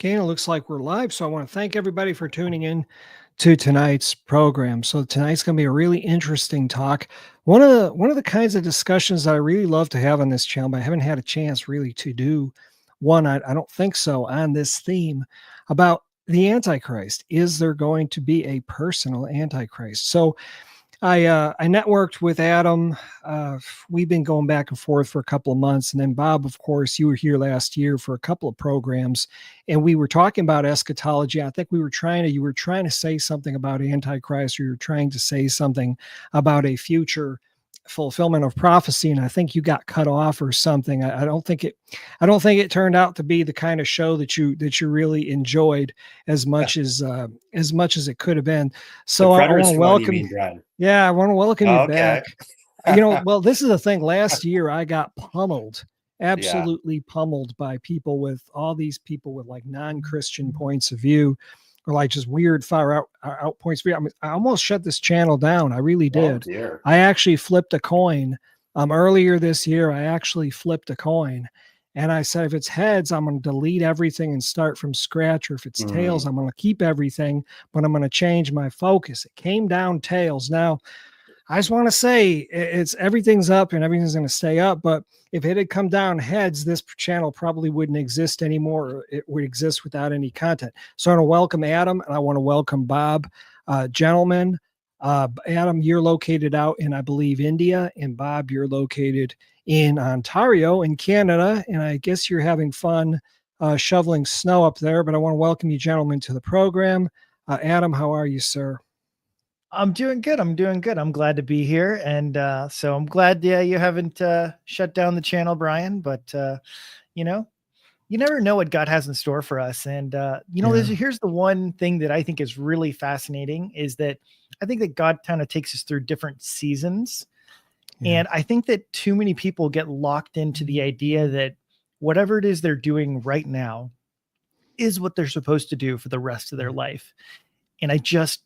Okay, and it looks like we're live. So I want to thank everybody for tuning in to tonight's program. So tonight's going to be a really interesting talk. One of the kinds of discussions that I really love to have on this channel, but I haven't had a chance really to do one. I don't think so on this theme about the Antichrist. Is there going to be a personal Antichrist? So I networked with Adam. We've been going back and forth for a couple of months, and then Bob, of course, you were here last year for a couple of programs, and we were talking about eschatology. I think you were trying to say something about Antichrist, or you were trying to say something about a future fulfillment of prophecy, and I think you got cut off or something. I don't think it turned out to be the kind of show that you really enjoyed as much as it could have been. The So I want to preterist one, you welcome. mean, Brad? Yeah, I want to welcome you back. Okay. Well, this is the thing. Last year, I got pummeled, Yeah. absolutely pummeled by people with all these people with like non-Christian points of view, or like just weird far out points of view. I mean, I almost shut this channel down. I really Oh did. dear. I actually flipped a coin. Earlier this year, I actually flipped a coin. And I said, if it's heads, I'm going to delete everything and start from scratch. Or if it's tails, Mm. I'm going to keep everything, but I'm going to change my focus. It came down tails. Now, I just want to say it's everything's up and everything's going to stay up. But if it had come down heads, this channel probably wouldn't exist anymore. It would exist without any content. So I want to welcome Adam and I want to welcome Bob. Gentlemen, Adam, you're located out in, I believe, India, and Bob, you're located in Ontario in Canada. And I guess you're having fun shoveling snow up there. But I want to welcome you, gentlemen, to the program. Adam, how are you, sir? I'm doing good. I'm doing good. I'm glad to be here. And so I'm glad you haven't shut down the channel, Brian. But, you know, you never know what God has in store for us. And, Yeah. here's the one thing that I think is really fascinating is that I think that God kind of takes us through different seasons. Yeah. And I think that too many people get locked into the idea that whatever it is they're doing right now is what they're supposed to do for the rest of their life. And I just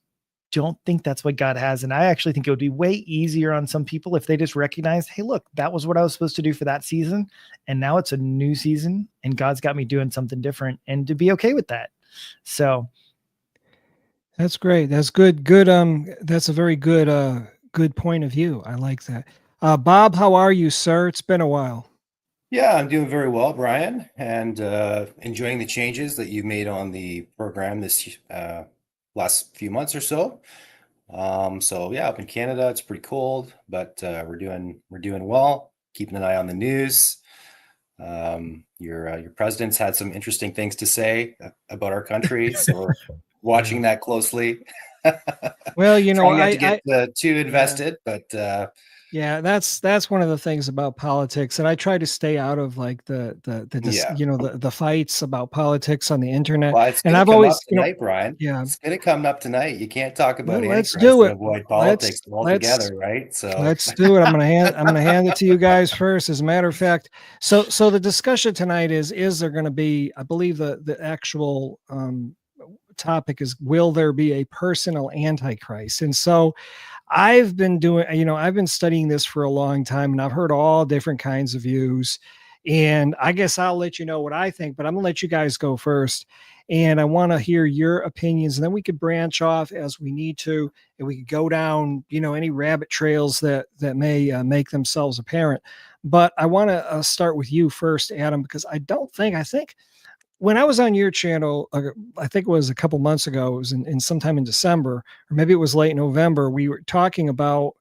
don't think that's what God has. And I actually think it would be way easier on some people if they just recognize, hey, look, that was what I was supposed to do for that season. And now it's a new season and God's got me doing something different, and to be okay with that. So That's great. That's good. Good. That's a very good point of view. I like that. Bob, how are you, sir? It's been a while. Yeah, I'm doing very well, Brian, and enjoying the changes that you made on the program this last few months or so. So yeah, up in Canada, it's pretty cold, but we're doing well. Keeping an eye on the news. Your president's had some interesting things to say about our country, so we're watching that closely. Well, Trying not to get I too yeah. invested, but Yeah, that's one of the things about politics, and I try to stay out of like yeah. the fights about politics on the internet. Well, it's And going to I've come up always, tonight, Brian. yeah, It's going to come up tonight. You can't talk about well, let's Antichrist do and it. avoid Let's politics let's altogether, right? So, Let's do it. I'm gonna hand it to you guys first. As a matter of fact, so the discussion tonight is there going to be? I believe the actual topic is, will there be a personal antichrist? And so I've been studying this for a long time, and I've heard all different kinds of views. And I guess I'll let you know what I think, but I'm gonna let you guys go first. And I want to hear your opinions, and then we could branch off as we need to, and we could go down, any rabbit trails that may make themselves apparent. But I want to start with you first, Adam, because I think when I was on your channel, I think it was a couple months ago, it was in sometime in December, or maybe it was late November. We were talking about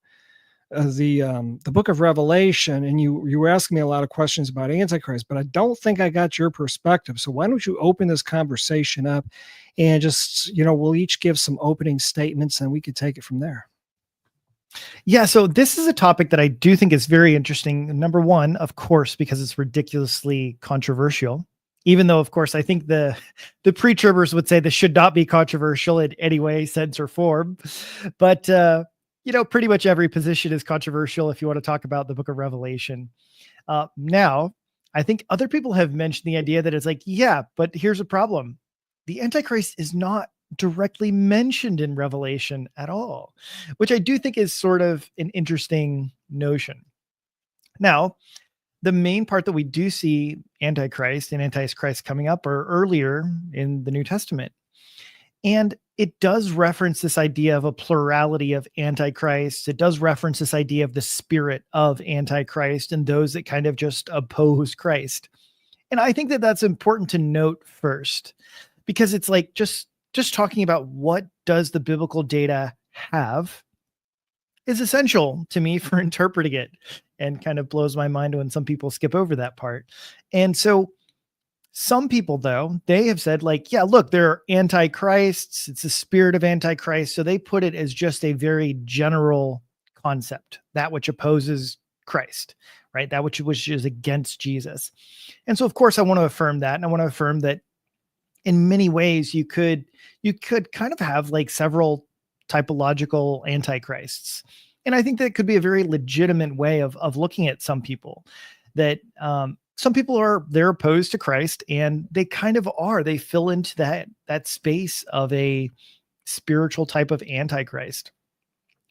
the book of Revelation, and you were asking me a lot of questions about Antichrist, but I don't think I got your perspective. So why don't you open this conversation up, and just we'll each give some opening statements, and we could take it from there. yeah, so this is a topic that I do think is very interesting. Number one, of course, because it's ridiculously controversial. Even though, of course, I think the pre-tribbers would say this should not be controversial in any way, sense, or form. But pretty much every position is controversial if you want to talk about the book of Revelation. Now, I think other people have mentioned the idea that it's like, yeah, but here's a problem. The Antichrist is not directly mentioned in Revelation at all, which I do think is sort of an interesting notion. Now, the main part that we do see Antichrist and Antichrist coming up are earlier in the New Testament. And it does reference this idea of a plurality of antichrists. It does reference this idea of the spirit of Antichrist and those that kind of just oppose Christ. And I think that that's important to note first, because it's like just talking about what does the biblical data have is essential to me for interpreting it, and kind of blows my mind when some people skip over that part. And so some people, though, they have said, like, yeah, look, there are antichrists. It's the spirit of Antichrist. So they put it as just a very general concept, that which opposes Christ, right? That which is against Jesus. And so, of course, I want to affirm that. And I want to affirm that in many ways you could kind of have like several typological antichrists. And I think that could be a very legitimate way of looking at some people, that some people they're opposed to Christ, and they kind of they fill into that space of a spiritual type of antichrist.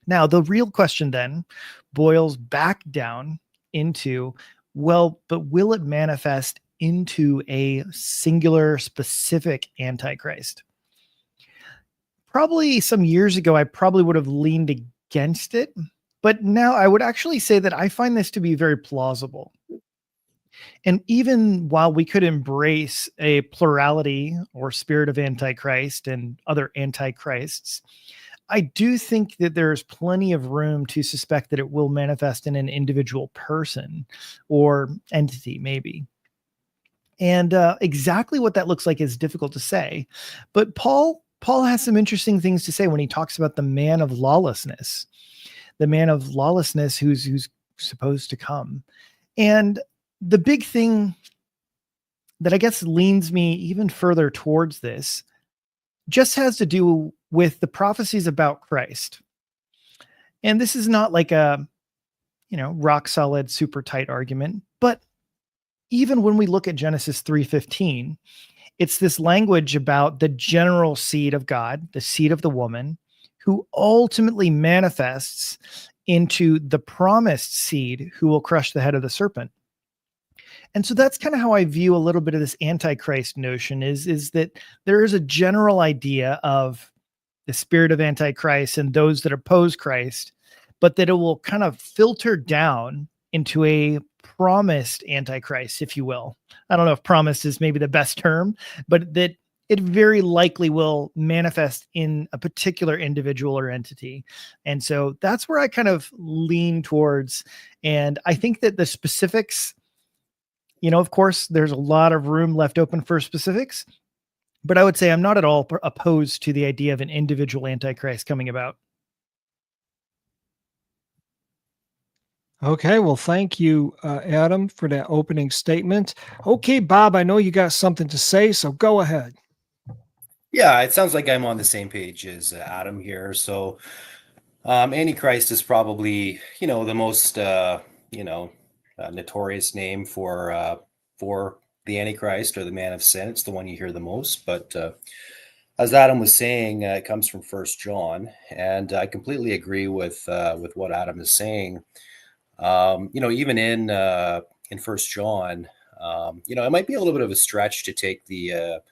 Now, the real question then boils back down into, well, but will it manifest into a singular specific antichrist? Probably some years ago, I probably would have leaned against it, but now I would actually say that I find this to be very plausible. And even while we could embrace a plurality or spirit of Antichrist and other antichrists, I do think that there's plenty of room to suspect that it will manifest in an individual person or entity, maybe. And exactly what that looks like is difficult to say. But Paul has some interesting things to say when he talks about the man of lawlessness, who's supposed to come. And the big thing that I guess leans me even further towards this just has to do with the prophecies about Christ. And this is not like a, rock solid, super tight argument, but even when we look at Genesis 3:15, it's this language about the general seed of God, the seed of the woman, who ultimately manifests into the promised seed who will crush the head of the serpent. And so that's kind of how I view a little bit of this antichrist notion is that there is a general idea of the spirit of Antichrist and those that oppose Christ, but that it will kind of filter down into a promised Antichrist, if you will. I don't know if promised is maybe the best term, but that it very likely will manifest in a particular individual or entity. And so that's where I kind of lean towards. And I think that the specifics, of course, there's a lot of room left open for specifics, but I would say I'm not at all opposed to the idea of an individual Antichrist coming about. Okay, well, thank you, Adam, for that opening statement. Okay, Bob, I know you got something to say, so go ahead. Yeah, it sounds like I'm on the same page as Adam here. So, Antichrist is probably, the most, notorious name for the Antichrist, or the man of sin. It's the one you hear the most. But as Adam was saying, it comes from First John, and I completely agree with what Adam is saying. Even in First John, it might be a little bit of a stretch to take the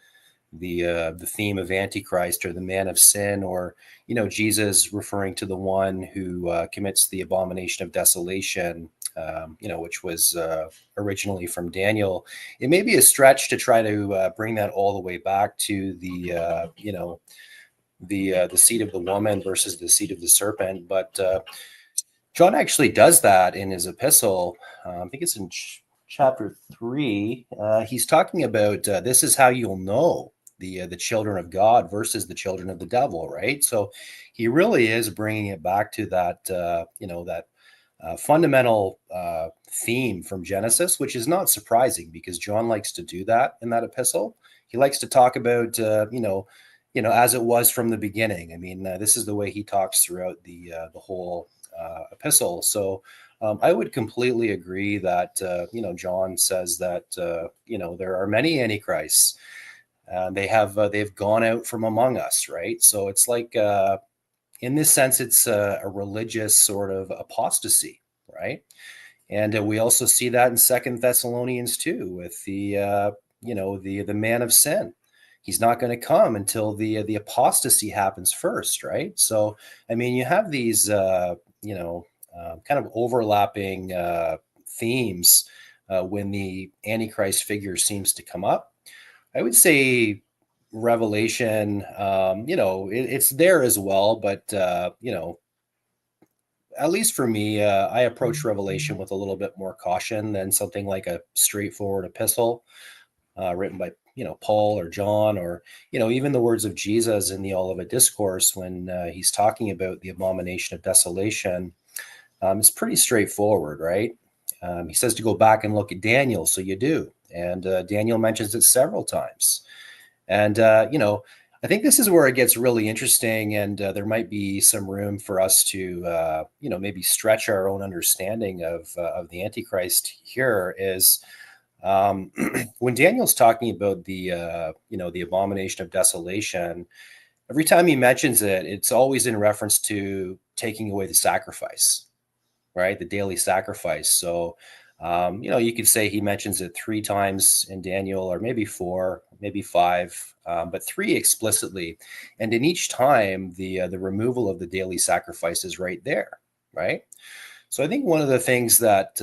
theme of Antichrist or the man of sin, or Jesus referring to the one who commits the abomination of desolation, which was originally from Daniel. It may be a stretch to try to bring that all the way back to the seed of the woman versus the seed of the serpent, but John actually does that in his epistle. I think it's in chapter 3. He's talking about this is how you'll know the children of God versus the children of the devil, right? So he really is bringing it back to that fundamental theme from Genesis, which is not surprising because John likes to do that in that epistle. He likes to talk about as it was from the beginning. I mean, this is the way he talks throughout the whole epistle. So I would completely agree that John says that there are many antichrists. They've gone out from among us, right? So it's like in this sense, it's a religious sort of apostasy, right? And we also see that in 2 Thessalonians 2 with the man of sin. He's not going to come until the apostasy happens first, right? So, I mean, you have these kind of overlapping themes when the Antichrist figure seems to come up. I would say Revelation, it's there as well, but at least for me, I approach Revelation with a little bit more caution than something like a straightforward epistle written by Paul or John, or even the words of Jesus in the Olivet Discourse when he's talking about the abomination of desolation. It's pretty straightforward, right? He says to go back and look at Daniel, so you do, and Daniel mentions it several times. And I think this is where it gets really interesting, and there might be some room for us to maybe stretch our own understanding of the Antichrist. Here is when Daniel's talking about the abomination of desolation. Every time he mentions it, it's always in reference to taking away the sacrifice, right? The daily sacrifice. So, you could say he mentions it 3 times in Daniel, or maybe 4, maybe 5, but 3 explicitly. And in each time, the removal of the daily sacrifice is right there, right? So I think one of the things that,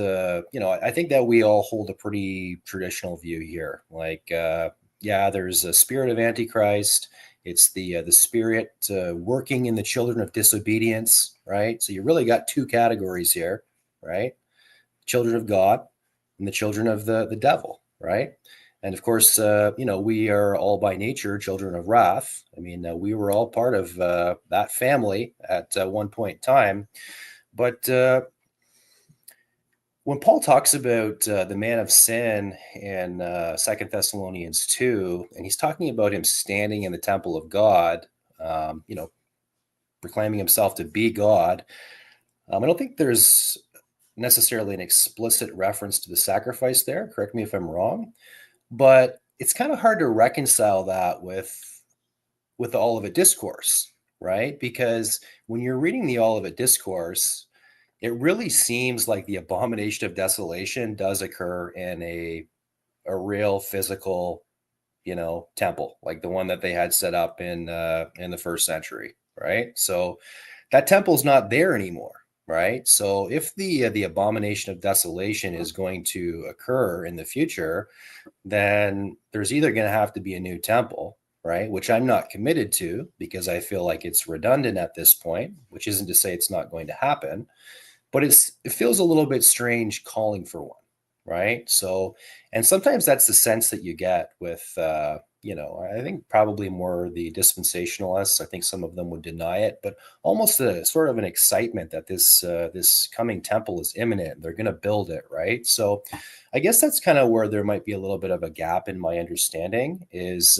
I think that we all hold a pretty traditional view here. Like, there's a spirit of Antichrist. It's the spirit working in the children of disobedience, right? So you really got 2 categories here, right? Children of God and the children of the devil, right? And of course, we are all by nature children of wrath. I mean, we were all part of that family at one point in time. But when Paul talks about the man of sin in 2 Thessalonians 2, and he's talking about him standing in the temple of God, proclaiming himself to be God, I don't think there's necessarily an explicit reference to the sacrifice there. Correct me if I'm wrong, but it's kind of hard to reconcile that with the Olivet Discourse, right? Because when you're reading the Olivet Discourse, it really seems like the abomination of desolation does occur in a real physical, temple, like the one that they had set up in the first century, right? So that temple's not there anymore, right? So if the abomination of desolation is going to occur in the future, then there's either going to have to be a new temple, right? Which I'm not committed to because I feel like it's redundant at this point, which isn't to say it's not going to happen. But it feels a little bit strange calling for one, right? So, and sometimes that's the sense that you get with, I think probably more the dispensationalists. I think some of them would deny it, but almost a sort of an excitement that this coming temple is imminent. They're going to build it, right? So, I guess that's kind of where there might be a little bit of a gap in my understanding. Is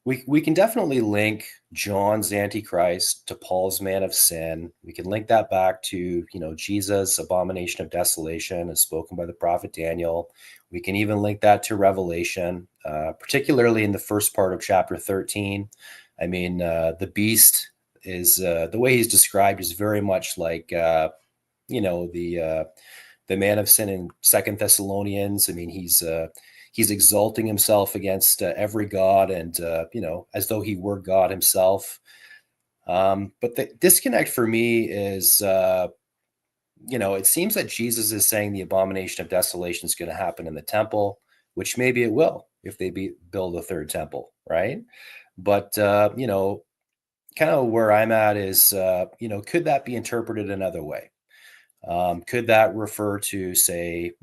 we can definitely link John's Antichrist to Paul's man of sin. We can link that back to, Jesus' abomination of desolation as spoken by the prophet Daniel. We can even link that to Revelation, particularly in the first part of chapter 13. I mean, the beast is, the way he's described is very much like, the man of sin in 2 Thessalonians. I mean, he's exalting himself against every god and, as though he were God himself. But the disconnect for me is, it seems that Jesus is saying the abomination of desolation is going to happen in the temple, which maybe it will if they build a third temple, right? But, kind of where I'm at is, could that be interpreted another way? Could that refer to, say,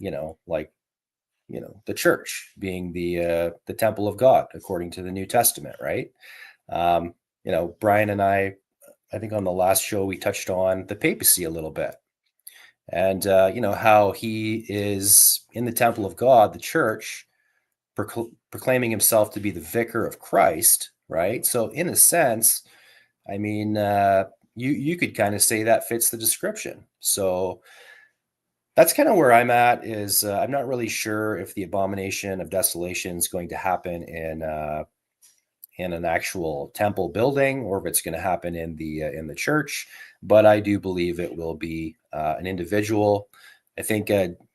the church being the temple of God according to the New Testament, right? Brian and I think on the last show we touched on the papacy a little bit, and how he is in the temple of God, the church, proclaiming himself to be the vicar of Christ, right? So in a sense, I mean, you could kind of say that fits the description. So that's kind of where I'm at. Is I'm not really sure if the abomination of desolation is going to happen in an actual temple building, or if it's going to happen in the church. But I do believe it will be an individual. I think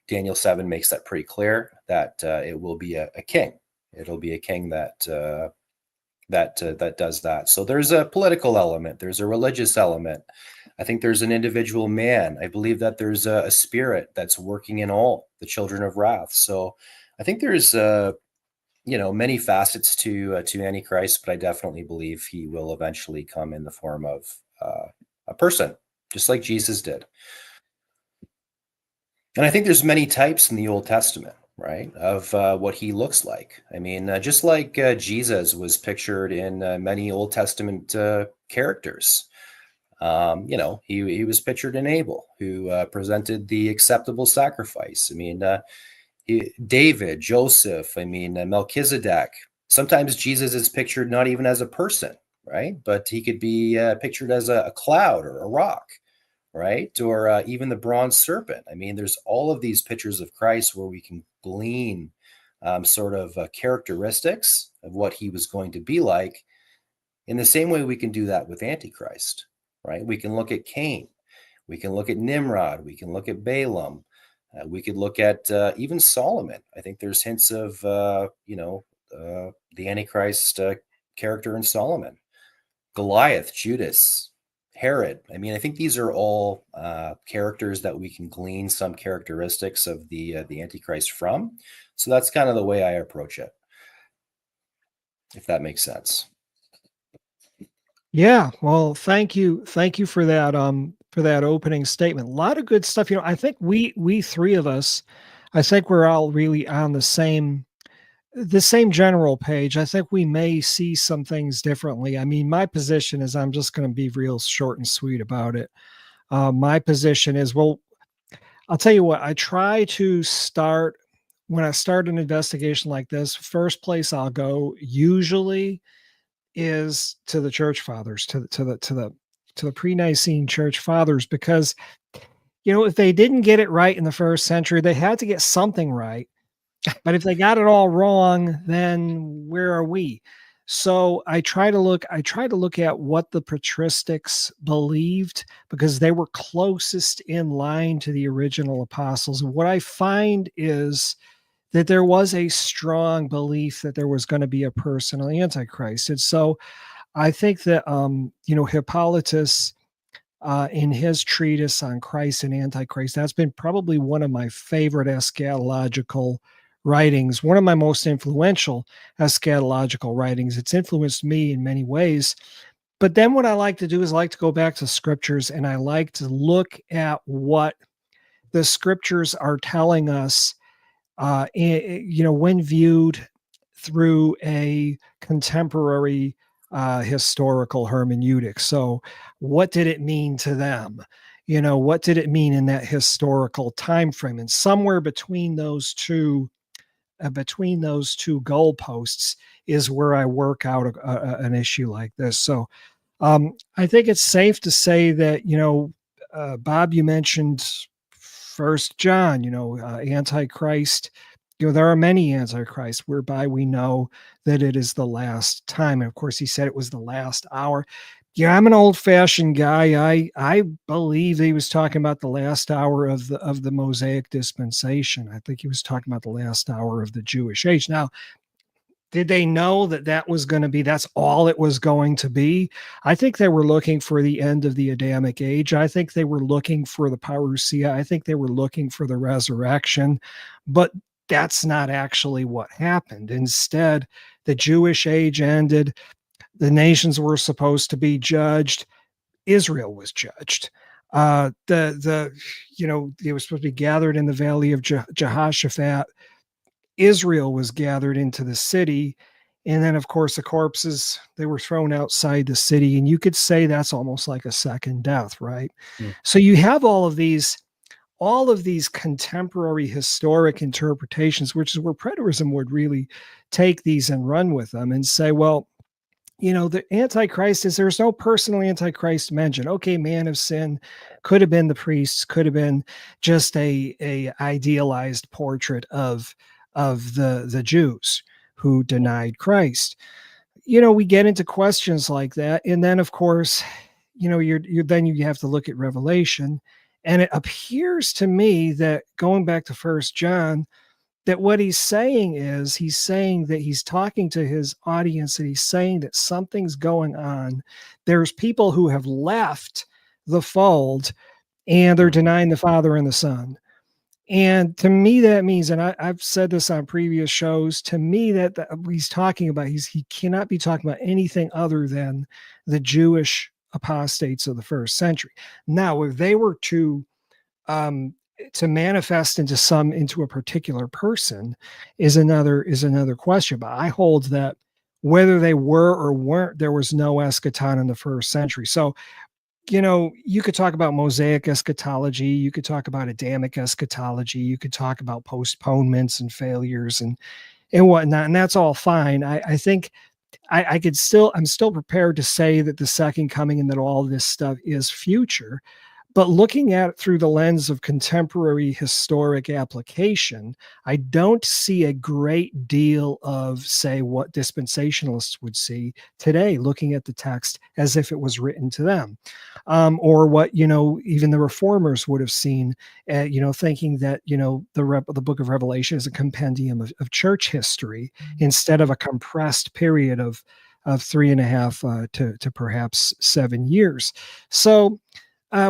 Daniel 7 makes that pretty clear that it will be a king. It'll be a king that that does that. So there's a political element. There's a religious element. I think there's an individual man. I believe that there's a spirit that's working in all the children of wrath. So I think there's many facets to Antichrist, but I definitely believe he will eventually come in the form of a person, just like Jesus did. And I think there's many types in the Old Testament, right, of what he looks like. I mean, just like Jesus was pictured in many Old Testament characters. He was pictured in Abel, who presented the acceptable sacrifice. I mean, David, Joseph, I mean, Melchizedek. Sometimes Jesus is pictured not even as a person, right? But he could be pictured as a cloud or a rock, right? Or even the bronze serpent. I mean, there's all of these pictures of Christ where we can glean sort of characteristics of what he was going to be like. In the same way we can do that with Antichrist, right? We can look at Cain. We can look at Nimrod. We can look at Balaam. We could look at even Solomon. I think there's hints of, the Antichrist character in Solomon. Goliath, Judas, Herod. I mean, I think these are all characters that we can glean some characteristics of the Antichrist from. So that's kind of the way I approach it, if that makes sense. Yeah, well, thank you for that opening statement. A lot of good stuff. I think we three of us, I think we're all really on the same general page. I think we may see some things differently. I mean, my position is, I'm just going to be real short and sweet about it. My position is, well, I'll tell you what, I try to start when I start an investigation like this, first place I'll go usually is to the church fathers, to the pre-Nicene church fathers, because if they didn't get it right in the first century, they had to get something right. But if they got it all wrong, then where are we? So I try to look at what the patristics believed, because they were closest in line to the original apostles. And what I find is that there was a strong belief that there was going to be a personal Antichrist. And so I think that, Hippolytus, in his treatise on Christ and Antichrist, that's been probably one of my favorite eschatological writings, one of my most influential eschatological writings. It's influenced me in many ways. But then what I like to do is I like to go back to scriptures, and I like to look at what the scriptures are telling us, when viewed through a contemporary historical hermeneutic. So what did it mean to them? What did it mean in that historical time frame? And somewhere between those two goalposts is where I work out an issue like this. So I think it's safe to say that, Bob, you mentioned First John, Antichrist. There are many Antichrists whereby we know that it is the last time. And of course, he said it was the last hour. Yeah, I'm an old-fashioned guy. I believe he was talking about the last hour of the Mosaic dispensation. I think he was talking about the last hour of the Jewish age. Now, did they know that that's all it was going to be? I think they were looking for the end of the Adamic age. I think they were looking for the parousia. I think they were looking for the resurrection, but that's not actually what happened. Instead, the Jewish age ended. The nations were supposed to be judged. Israel was judged. It was supposed to be gathered in the valley of Jehoshaphat. Israel was gathered into the city. And then, of course, the corpses, they were thrown outside the city. And you could say that's almost like a second death, right? Mm. So you have all of these contemporary historic interpretations, which is where preterism would really take these and run with them and say, well, the Antichrist there's no personal Antichrist mentioned. Okay, man of sin could have been the priests, could have been just a idealized portrait of the Jews who denied Christ. We get into questions like that. And then, of course, you have to look at Revelation, And it appears to me that, going back to First John, that what he's saying is that he's talking to his audience, and he's saying that something's going on. There's people who have left the fold, and they're denying the Father and the Son. And to me, that means, and I've said this on previous shows, to me that he's talking about, he cannot be talking about anything other than the Jewish apostates of the first century. Now, if they were um, to manifest into a particular person, is another question. But I hold that whether they were or weren't, there was no eschaton in the first century. So, you could talk about Mosaic eschatology, you could talk about Adamic eschatology, you could talk about postponements and failures and whatnot, and that's all fine. I think I'm still prepared to say that the second coming and that all this stuff is future. But looking at it through the lens of contemporary historic application, I don't see a great deal of, say, what dispensationalists would see today, looking at the text as if it was written to them, or what even the reformers would have seen, thinking that the book of Revelation is a compendium of church history instead of a compressed period of 3.5 to perhaps 7 years. So.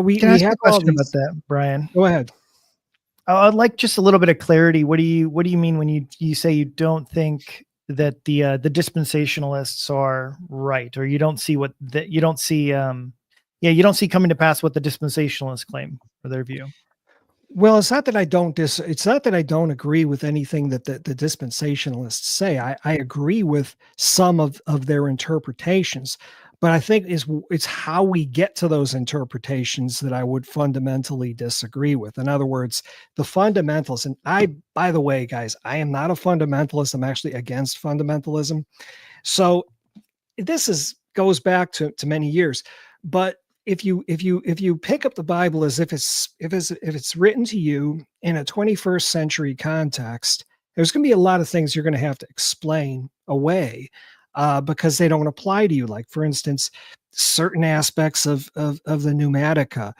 We Can I ask you have a all question about these. that, Brian? Go ahead. I'd like just a little bit of clarity. What do you mean when you say you don't think that the dispensationalists are right, or you don't see you don't see coming to pass what the dispensationalists claim for their view? Well, it's not that I don't agree with anything that the dispensationalists say. I agree with some of their interpretations, but I think it's how we get to those interpretations that I would fundamentally disagree with. In other words, the fundamentals, and by the way, guys, I am not a fundamentalist. I'm actually against fundamentalism. So goes back to many years, but if you pick up the Bible as if it's written to you in a 21st century context, there's going to be a lot of things you're going to have to explain away because they don't apply to you. Like, for instance, certain aspects of the pneumatica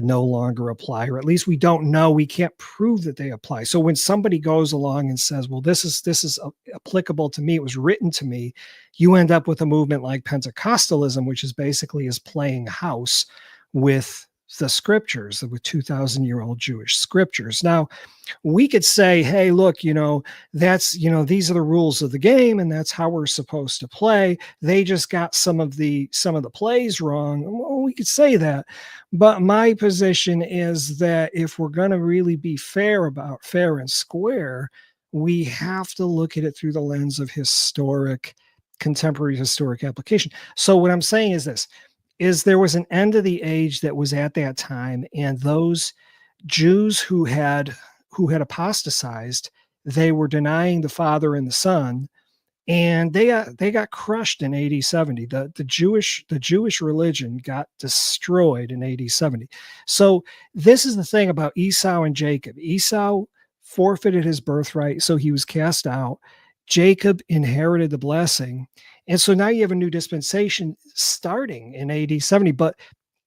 no longer apply, or at least we don't know. We can't prove that they apply. So when somebody goes along and says, "Well, this is applicable to me. It was written to me," you end up with a movement like Pentecostalism, which is basically playing house with the scriptures, with 2,000-year-old Jewish scriptures. Now, we could say, hey, look, that's, these are the rules of the game, and that's how we're supposed to play. They just got some of the plays wrong. Well, we could say that. But my position is that if we're going to really be fair and square, we have to look at it through the lens of contemporary historic application. So what I'm saying is this, is there was an end of the age that was at that time, and those Jews who had apostatized, they were denying the Father and the Son, and they got crushed in AD 70. The Jewish religion got destroyed in AD 70. So this is the thing about Esau and Jacob. Esau forfeited his birthright, so he was cast out. Jacob inherited the blessing. And so now you have a new dispensation starting in AD 70, but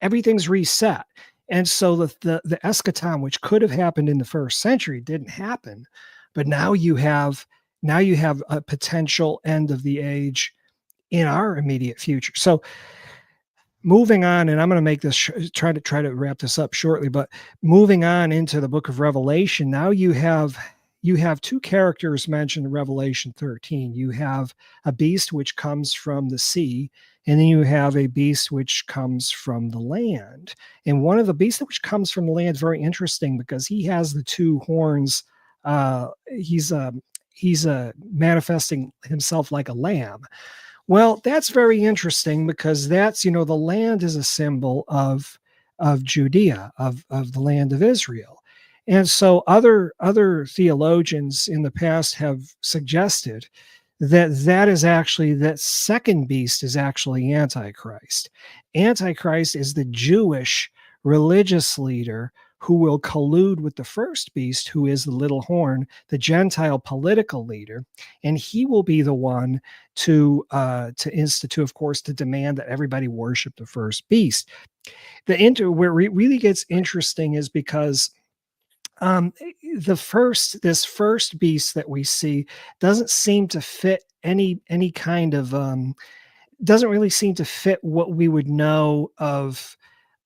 everything's reset. And so the eschaton, which could have happened in the first century, didn't happen. But now you have a potential end of the age in our immediate future. So moving on, and I'm going to make this try to wrap this up shortly, but moving on into the book of Revelation, now you have two characters mentioned in Revelation 13. You have a beast which comes from the sea, and then you have a beast which comes from the land. And one of the beasts which comes from the land is very interesting because he has the two horns. He's manifesting himself like a lamb. Well, that's very interesting because that's, the land is a symbol of Judea, of the land of Israel. And so other theologians in the past have suggested that second beast is actually Antichrist. Antichrist is the Jewish religious leader who will collude with the first beast, who is the little horn, the Gentile political leader, and he will be the one to institute, of course, to demand that everybody worship the first beast. Where it really gets interesting is because this first beast that we see doesn't seem to fit any kind of doesn't really seem to fit what we would know of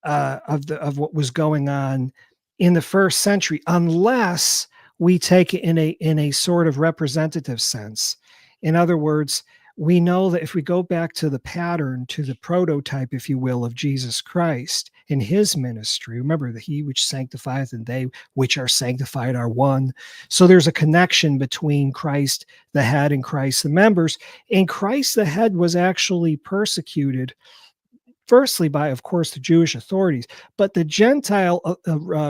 what was going on in the first century, unless we take it in a sort of representative sense. In other words, we know that if we go back to the pattern, to the prototype, if you will, of Jesus Christ in his ministry, remember that he which sanctifieth and they which are sanctified are one. So there's a connection between Christ the head and Christ the members. And Christ the head was actually persecuted, firstly by, of course, the Jewish authorities, but the Gentile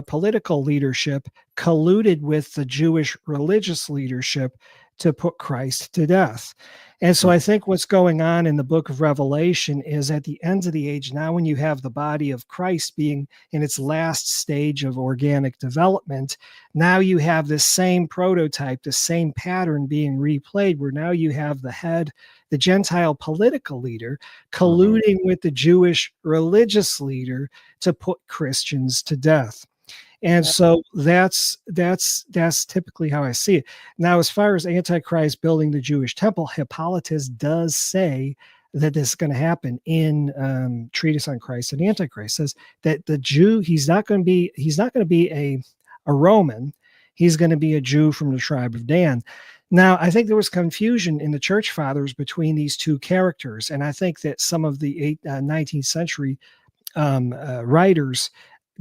political leadership colluded with the Jewish religious leadership to put Christ to death. And so I think what's going on in the book of Revelation is at the end of the age, now when you have the body of Christ being in its last stage of organic development, now you have this same prototype, the same pattern being replayed, where now you have the head, the Gentile political leader, colluding with the Jewish religious leader to put Christians to death. And so that's typically how I see it. Now, as far as Antichrist building the Jewish temple, Hippolytus does say that this is going to happen in Treatise on Christ and Antichrist. Says that the Jew, he's not going to be a Roman. He's going to be a Jew from the tribe of Dan. Now, I think there was confusion in the church fathers between these two characters, and I think that some of the 19th century writers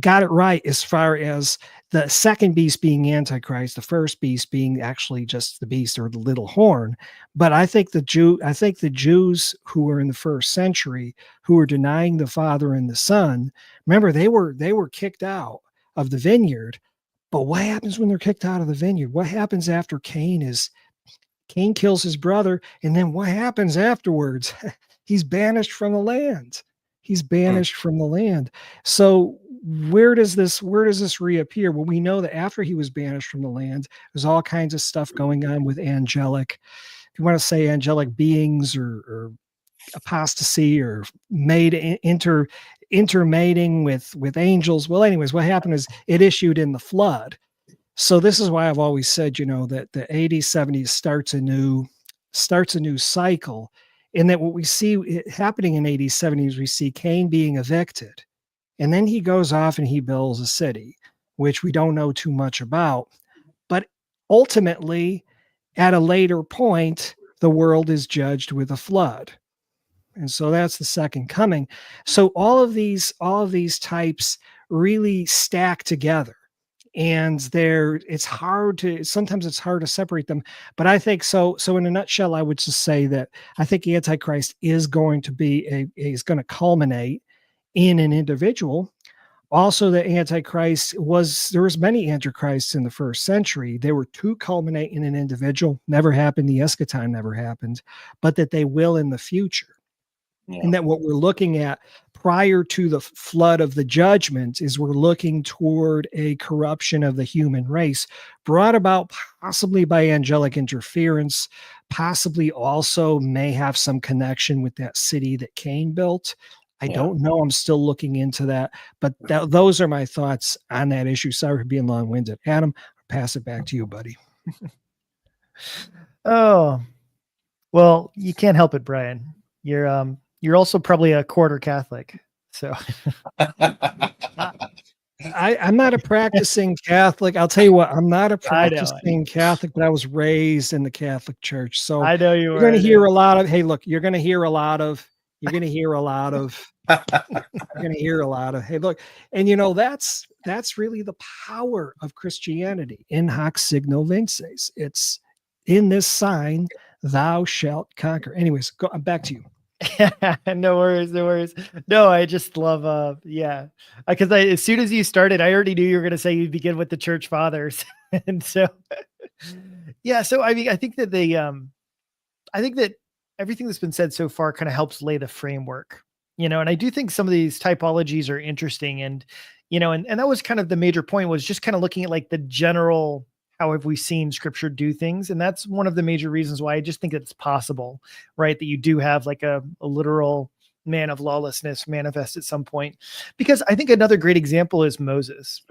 got it right as far as the second beast being Antichrist, the first beast being actually just the beast or the little horn. But I think the Jews who were in the first century, who were denying the Father and the Son, remember they were kicked out of the vineyard. But what happens when they're kicked out of the vineyard? What happens after Cain kills his brother, and then what happens afterwards? He's banished from the land. He's banished from the land. So where does this reappear? Well, we know that after he was banished from the land, there's all kinds of stuff going on with angelic, if you want to say angelic beings or apostasy or intermating with angels. Well, anyways, what happened is it issued in the flood. So this is why I've always said, that the 80s, 70s starts a new cycle. And that what we see happening in 80s, 70s, we see Cain being evicted. And then he goes off and he builds a city, which we don't know too much about. But ultimately, at a later point, the world is judged with a flood. And so that's the second coming. So all of these types really stack together. And sometimes it's hard to separate them. But I think so in a nutshell, I would just say that I think Antichrist is going to culminate in an individual. Also, the Antichrist there was many Antichrists in the first century. They were to culminate in an individual. Never happened. The eschaton never happened, but that they will in the future. Yeah. And that what we're looking at prior to the flood of the judgment is we're looking toward a corruption of the human race brought about possibly by angelic interference, possibly also may have some connection with that city that Cain built. I don't know. I'm still looking into that. But those are my thoughts on that issue. Sorry for being long-winded. Adam, I'll pass it back to you, buddy. Oh, well, you can't help it, Brian. You're also probably a quarter Catholic. So I'm not a practicing Catholic. I'll tell you what, I'm not a practicing Catholic, but I was raised in the Catholic Church. So I know you're going to hear a lot of, you're going to hear a lot of, hey, look, and that's really the power of Christianity. In hoc signo vinces. It's in this sign, thou shalt conquer. Anyways, back to you. No worries. No, I just love, because as soon as you started, I already knew you were going to say you'd begin with the church fathers. And so, so I mean, I think that everything that's been said so far kind of helps lay the framework, and I do think some of these typologies are interesting. And, And that was kind of the major point, was just kind of looking at like the general, how have we seen scripture do things? And that's one of the major reasons why I just think it's possible, right? That you do have like a literal man of lawlessness manifest at some point. Because I think another great example is Moses,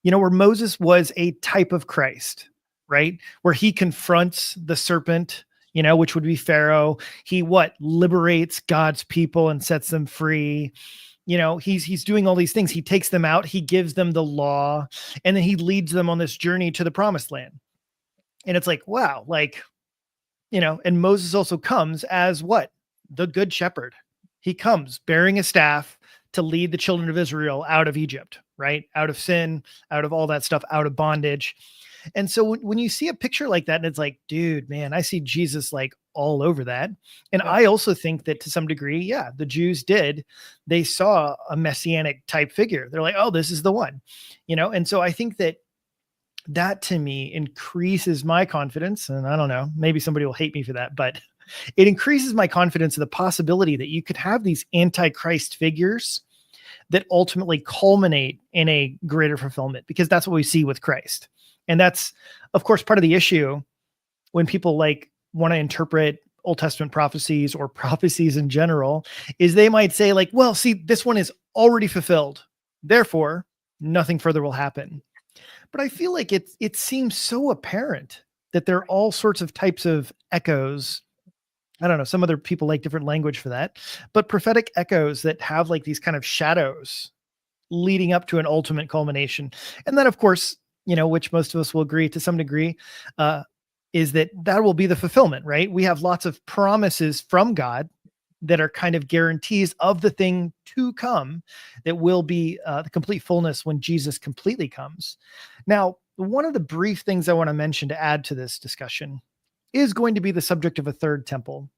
where Moses was a type of Christ, right? Where he confronts the serpent, which would be Pharaoh. He liberates God's people and sets them free. He's doing all these things. He takes them out, he gives them the law, and then he leads them on this journey to the promised land. And it's like, wow, and Moses also comes as what? The good shepherd. He comes bearing a staff to lead the children of Israel out of Egypt, right? Out of sin, out of all that stuff, out of bondage. And so when you see a picture like that, and it's like, dude, man, I see Jesus like all over that. And I also think that to some degree, yeah, the Jews they saw a messianic type figure. They're like, oh, this is the one, And so I think that to me increases my confidence. And I don't know, maybe somebody will hate me for that, but it increases my confidence in the possibility that you could have these antichrist figures that ultimately culminate in a greater fulfillment, because that's what we see with Christ. And that's, of course, part of the issue when people want to interpret Old Testament prophecies or prophecies in general, is they might say like, well, see, this one is already fulfilled, therefore nothing further will happen. But I feel like it seems so apparent that there are all sorts of types of echoes. I don't know, some other people like different language for that, but prophetic echoes that have like these kind of shadows leading up to an ultimate culmination. And then, of course, which most of us will agree to some degree, is that will be the fulfillment, right? We have lots of promises from God that are kind of guarantees of the thing to come that will be the complete fullness when Jesus completely comes. Now, one of the brief things I want to mention to add to this discussion is going to be the subject of a third temple.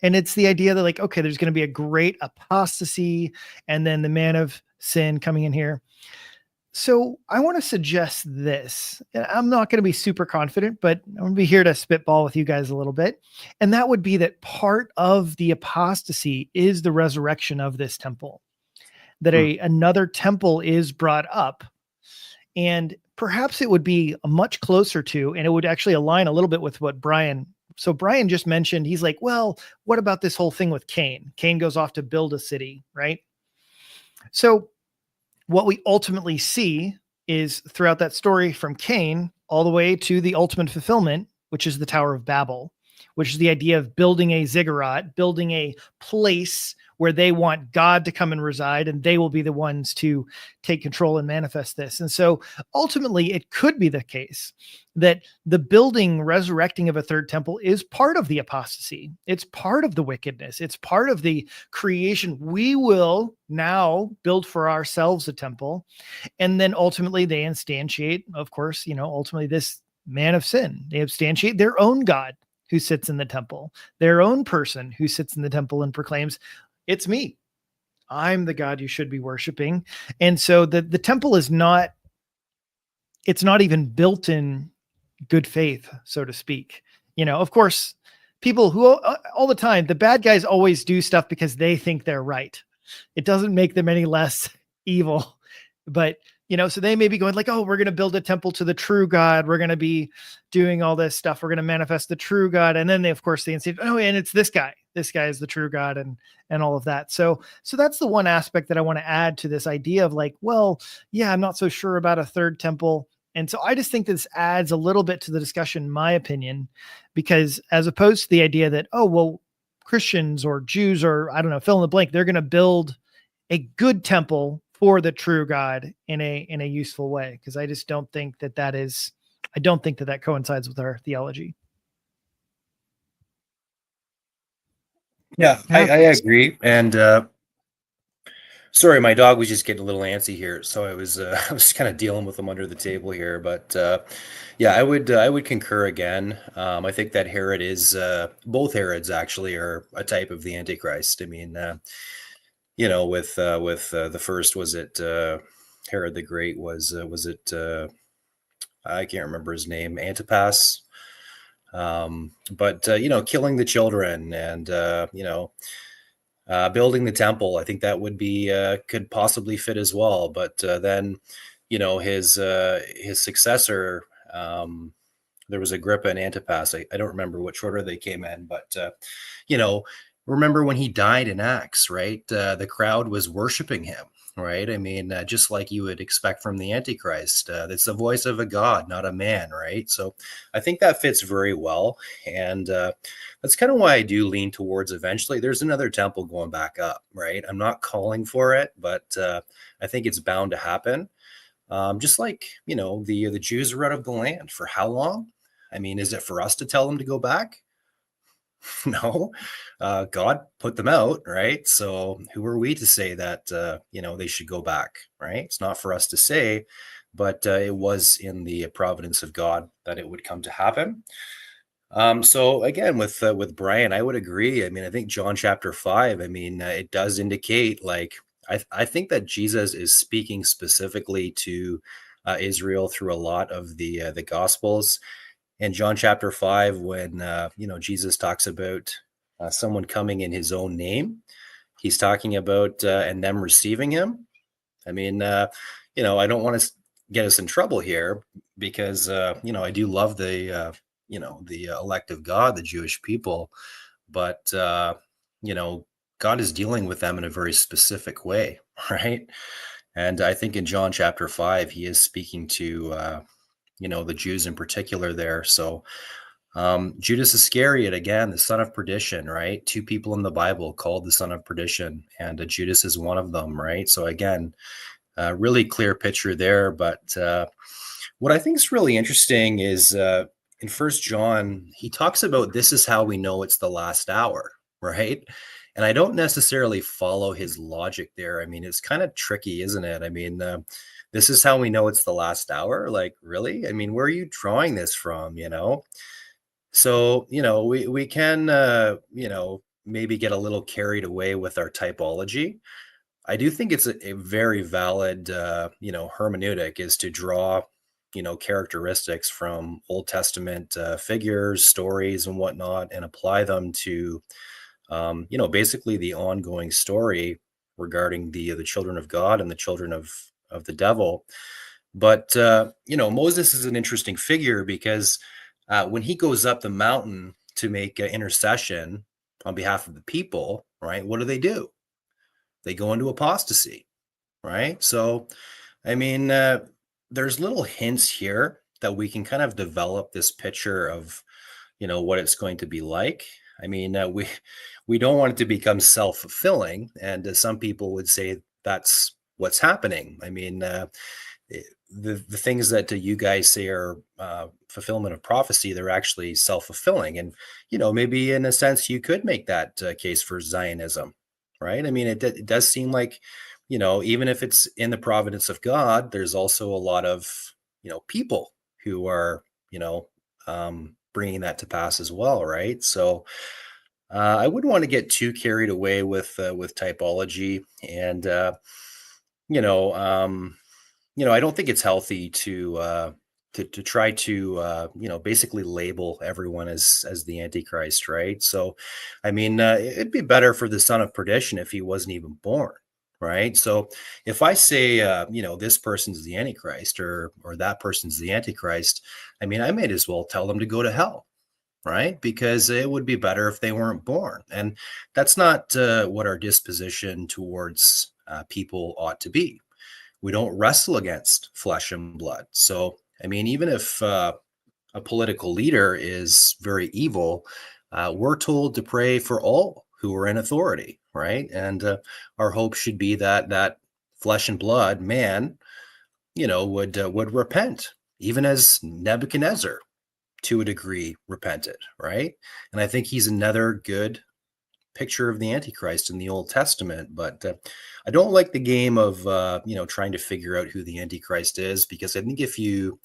And it's the idea that like, okay, there's going to be a great apostasy and then the man of sin coming in here. So I want to suggest this. I'm not going to be super confident, but I'm going to be here to spitball with you guys a little bit. And that would be that part of the apostasy is the resurrection of this temple, that another temple is brought up. And perhaps it would be much closer to, and it would actually align a little bit with what Brian just mentioned. He's like, well, what about this whole thing with Cain? Cain goes off to build a city, right? So what we ultimately see is throughout that story from Cain all the way to the ultimate fulfillment, which is the Tower of Babel, which is the idea of building a ziggurat, building a place where they want God to come and reside, and they will be the ones to take control and manifest this. And so ultimately it could be the case that the building, resurrecting of a third temple is part of the apostasy. It's part of the wickedness. It's part of the creation. We will now build for ourselves a temple. And then ultimately they instantiate, of course, ultimately this man of sin. They instantiate their own God who sits in the temple, their own person who sits in the temple and proclaims, it's me. I'm the God you should be worshiping. And so the temple is it's not even built in good faith, so to speak. Of course, people who all the time, the bad guys always do stuff because they think they're right. It doesn't make them any less evil, but so they may be going like, oh, we're going to build a temple to the true God. We're going to be doing all this stuff. We're going to manifest the true God. And then they say, oh, and it's this guy. This guy is the true God and all of that. So that's the one aspect that I want to add to this idea of like, well, yeah, I'm not so sure about a third temple. And so I just think this adds a little bit to the discussion, in my opinion, because as opposed to the idea that, oh, well, Christians or Jews or I don't know, fill in the blank, they're going to build a good temple for the true God in a useful way. Because I just don't think that coincides with our theology. Yeah, I agree. And sorry, my dog was just getting a little antsy here, so I was I was kind of dealing with him under the table here. But yeah, I would concur again. I think that Herod is both Herods actually are a type of the Antichrist. I mean, with the first, was it Herod the Great? Was it I can't remember his name, Antipas. But killing the children and building the temple. I think that would be could possibly fit as well. But then, his successor, there was Agrippa and Antipas. I don't remember which order they came in, but you know, remember when he died in Acts, right? The crowd was worshiping him, right? I mean, just like you would expect from the Antichrist. It's the voice of a god, not a man, right? So I think that fits very well. And that's kind of why I do lean towards eventually there's another temple going back up, right? I'm not calling for it, but I think it's bound to happen. Just like, the Jews were out of the land for how long? I mean, is it for us to tell them to go back? No, God put them out, right? So who are we to say that they should go back, right? It's not for us to say, but it was in the providence of God that it would come to happen. So again, with Brian, I would agree. I mean, I think John chapter 5. I mean, it does indicate like I think that Jesus is speaking specifically to Israel through a lot of the Gospels. In John chapter 5, when Jesus talks about someone coming in his own name, he's talking about and them receiving him. I mean, I don't want to get us in trouble here because I do love the elect of God, the Jewish people, but God is dealing with them in a very specific way, right? And I think in John chapter 5, he is speaking to the Jews in particular there. So Judas Iscariot, again, the son of perdition, right? Two people in the Bible called the son of perdition, and Judas is one of them, right? So again, really clear picture there. But what I think is really interesting is in First John, he talks about this is how we know it's the last hour, right? And I don't necessarily follow his logic there. I mean, it's kind of tricky, isn't it? I mean, this is how we know it's the last hour. Like, really? I mean, where are you drawing this from? So we can maybe get a little carried away with our typology. I do think it's a very valid hermeneutic is to draw characteristics from Old Testament figures, stories, and whatnot, and apply them to basically the ongoing story regarding the children of God and the children of the devil. But Moses is an interesting figure because when he goes up the mountain to make intercession on behalf of the people, right? What do? They go into apostasy, right? So, I mean, there's little hints here that we can kind of develop this picture of, what it's going to be like. I mean, we don't want it to become self-fulfilling, and some people would say that's what's happening. I mean, the things that you guys say are fulfillment of prophecy, they're actually self-fulfilling, and maybe in a sense you could make that case for Zionism, right? I mean, it does seem like even if it's in the providence of God, there's also a lot of people who are bringing that to pass as well, right? So I wouldn't want to get too carried away with typology, and I don't think it's healthy to try to basically label everyone as the Antichrist, right? So, I mean, it'd be better for the son of perdition if he wasn't even born, right? So, if I say this person's the Antichrist or that person's the Antichrist, I mean, I might as well tell them to go to hell, right? Because it would be better if they weren't born, and that's not what our disposition towards people ought to be. We don't wrestle against flesh and blood. So, I mean, even if a political leader is very evil, we're told to pray for all who are in authority, right? And our hope should be that that flesh and blood man, would repent, even as Nebuchadnezzar, to a degree, repented, right? And I think he's another good picture of the Antichrist in the Old Testament. But I don't like the game of trying to figure out who the Antichrist is, because I think if you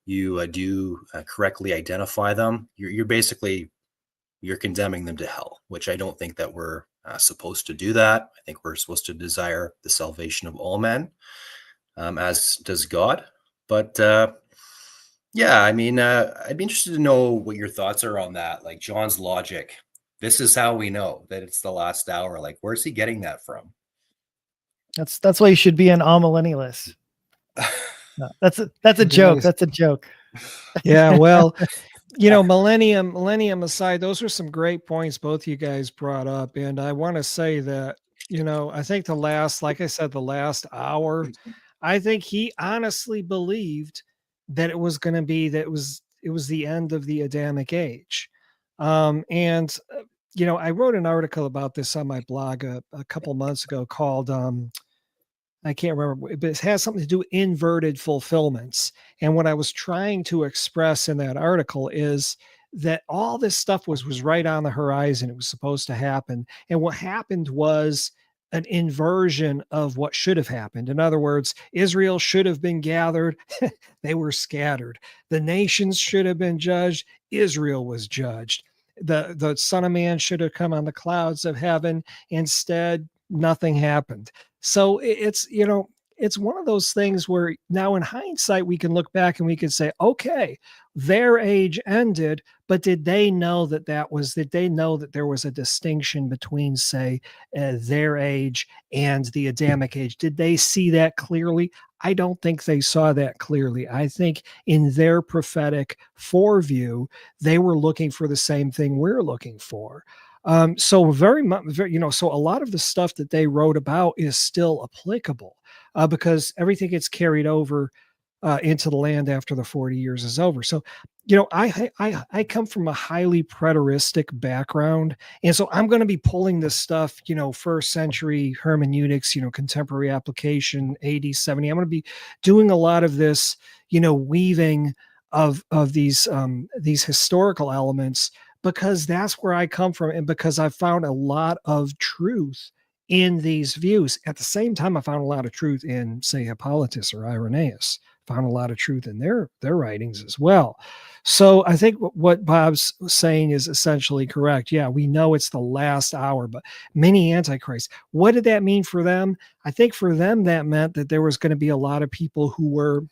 do correctly identify them, you're condemning them to hell, which I don't think that we're supposed to do that. I think we're supposed to desire the salvation of all men, as does God. But yeah, I mean, I'd be interested to know what your thoughts are on that, like John's logic. this is how we know that it's the last hour. Like, where's he getting that from? That's why you should be an amillennialist. No, that's a joke. That's a joke. Yeah, well, millennium aside, those are some great points both you guys brought up. And I want to say that, I think like I said, the last hour, I think he honestly believed that it was going to be, that it was the end of the Adamic age. I wrote an article about this on my blog a couple months ago called, I can't remember, but it has something to do with inverted fulfillments. And what I was trying to express in that article is that all this stuff was right on the horizon. It was supposed to happen. And what happened was an inversion of what should have happened. In other words, Israel should have been gathered. They were scattered. The nations should have been judged. Israel was judged. The Son of Man should have come on the clouds of heaven. Instead, nothing happened. So it's one of those things where now in hindsight, we can look back and we can say, okay, their age ended, but did they know that there was a distinction between, say, their age and the Adamic age? Did they see that clearly? I don't think they saw that clearly. I think in their prophetic foreview, they were looking for the same thing we're looking for. So very much, so a lot of the stuff that they wrote about is still applicable because everything gets carried over into the land after the 40 years is over. So, I come from a highly preteristic background, and so I'm going to be pulling this stuff, first century hermeneutics, contemporary application, AD 70. I'm going to be doing a lot of this, weaving of these historical elements, because that's where I come from, and because I found a lot of truth in these views. At the same time, I found a lot of truth in, say, Hippolytus or Irenaeus. Found a lot of truth in their writings as well. So I think what Bob's saying is essentially correct. Yeah, we know it's the last hour, but many antichrists. What did that mean for them? I think for them that meant that there was going to be a lot of people who were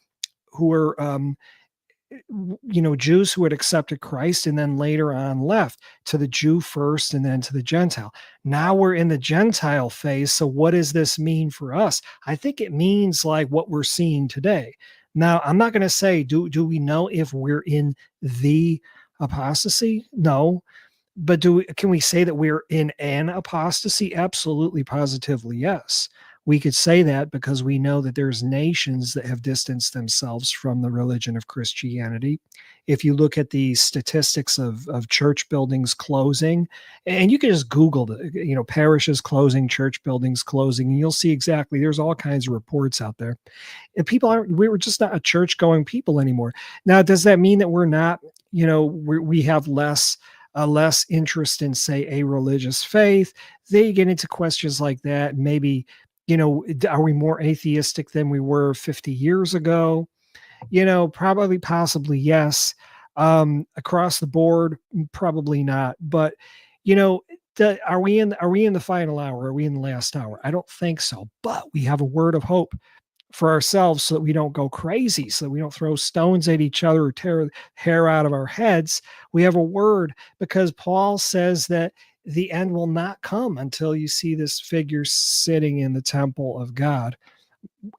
Jews who had accepted Christ and then later on left, to the Jew first and then to the Gentile. Now we're in the Gentile phase. So what does this mean for us? I think it means like what we're seeing today. Now, I'm not going to say, do we know if we're in the apostasy? No. But can we say that we're in an apostasy? Absolutely, positively, yes. We could say that because we know that there's nations that have distanced themselves from the religion of Christianity. If you look at the statistics of church buildings closing, and you can just Google parishes closing, church buildings closing, and you'll see exactly, there's all kinds of reports out there. And we were just not a church going people anymore. Now, does that mean that we're not, we have less interest in, say, a religious faith? They get into questions like that. Maybe, are we more atheistic than we were 50 years ago? Probably, possibly, yes. Across the board, probably not. But, are we in the final hour? Are we in the last hour? I don't think so. But we have a word of hope for ourselves so that we don't go crazy, so that we don't throw stones at each other or tear hair out of our heads. We have a word because Paul says that the end will not come until you see this figure sitting in the temple of God,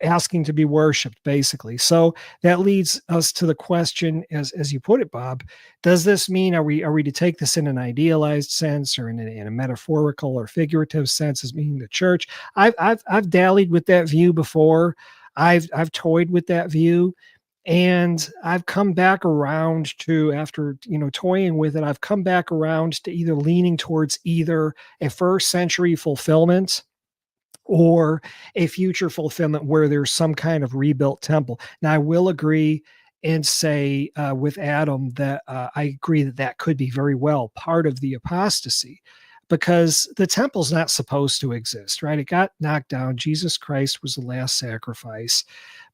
asking to be worshiped, basically. So that leads us to the question, as you put it, Bob, does this mean, are we to take this in an idealized sense or in a metaphorical or figurative sense as meaning the church? I've dallied with that view before. I've toyed with that view, and I've come back around to, after toying with it, I've come back around to either leaning towards either a first century fulfillment or a future fulfillment where there's some kind of rebuilt temple. Now, I will agree and say with Adam that I agree that could be very well part of the apostasy, because the temple's not supposed to exist, right? It got knocked down. Jesus Christ was the last sacrifice.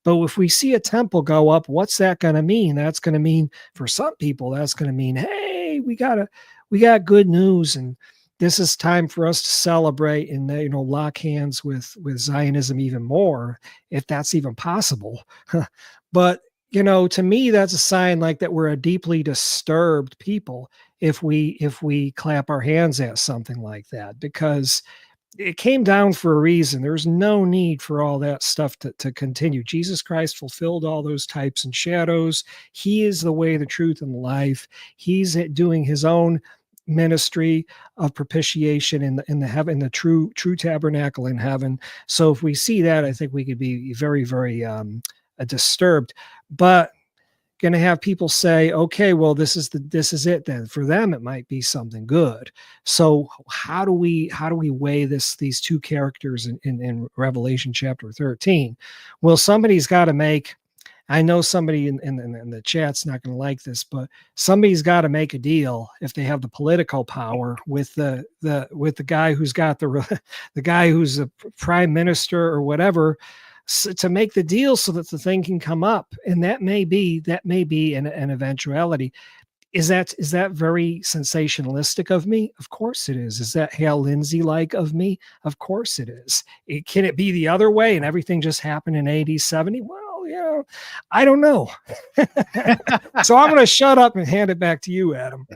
But if we see a temple go up, what's that going to mean? That's going to mean, for some people, that's going to mean, hey, we got good news, and this is time for us to celebrate and lock hands with Zionism even more, if that's even possible. But to me, that's a sign like that we're a deeply disturbed people. if we clap our hands at something like that, because it came down for a reason. There's no need for all that stuff to continue. Jesus Christ fulfilled all those types and shadows. He is the way, the truth, and the life. He's doing his own ministry of propitiation in the heaven, the true tabernacle in heaven. So if we see that, I think we could be very, very disturbed. But going to have people say, okay, well, this is it then. For them, it might be something good. So how do we weigh these two characters in Revelation chapter 13? Well, somebody's got to make, I know somebody in the chat's not going to like this, but somebody's got to make a deal if they have the political power with the guy who's got the guy who's a prime minister or whatever, to make the deal so that the thing can come up. And that may be an eventuality. Is that very sensationalistic of me? Of course it is. Is that Hal Lindsey like of me? Of course it is. Can it be the other way and everything just happened in 80, 70? Well, I don't know. So I'm going to shut up and hand it back to you, Adam.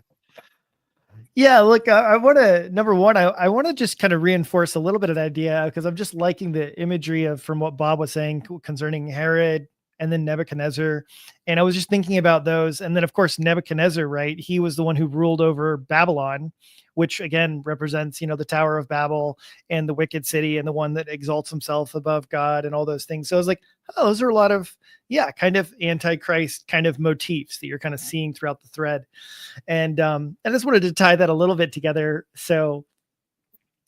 Yeah, look, I want to, number one, I want to just kind of reinforce a little bit of the idea, because I'm just liking the imagery from what Bob was saying concerning Herod and then Nebuchadnezzar. And I was just thinking about those. And then, of course, Nebuchadnezzar, right? He was the one who ruled over Babylon, which again represents, the Tower of Babel and the wicked city and the one that exalts himself above God and all those things. So I was like, oh, those are a lot of, kind of Antichrist kind of motifs that you're kind of seeing throughout the thread. And I just wanted to tie that a little bit together. So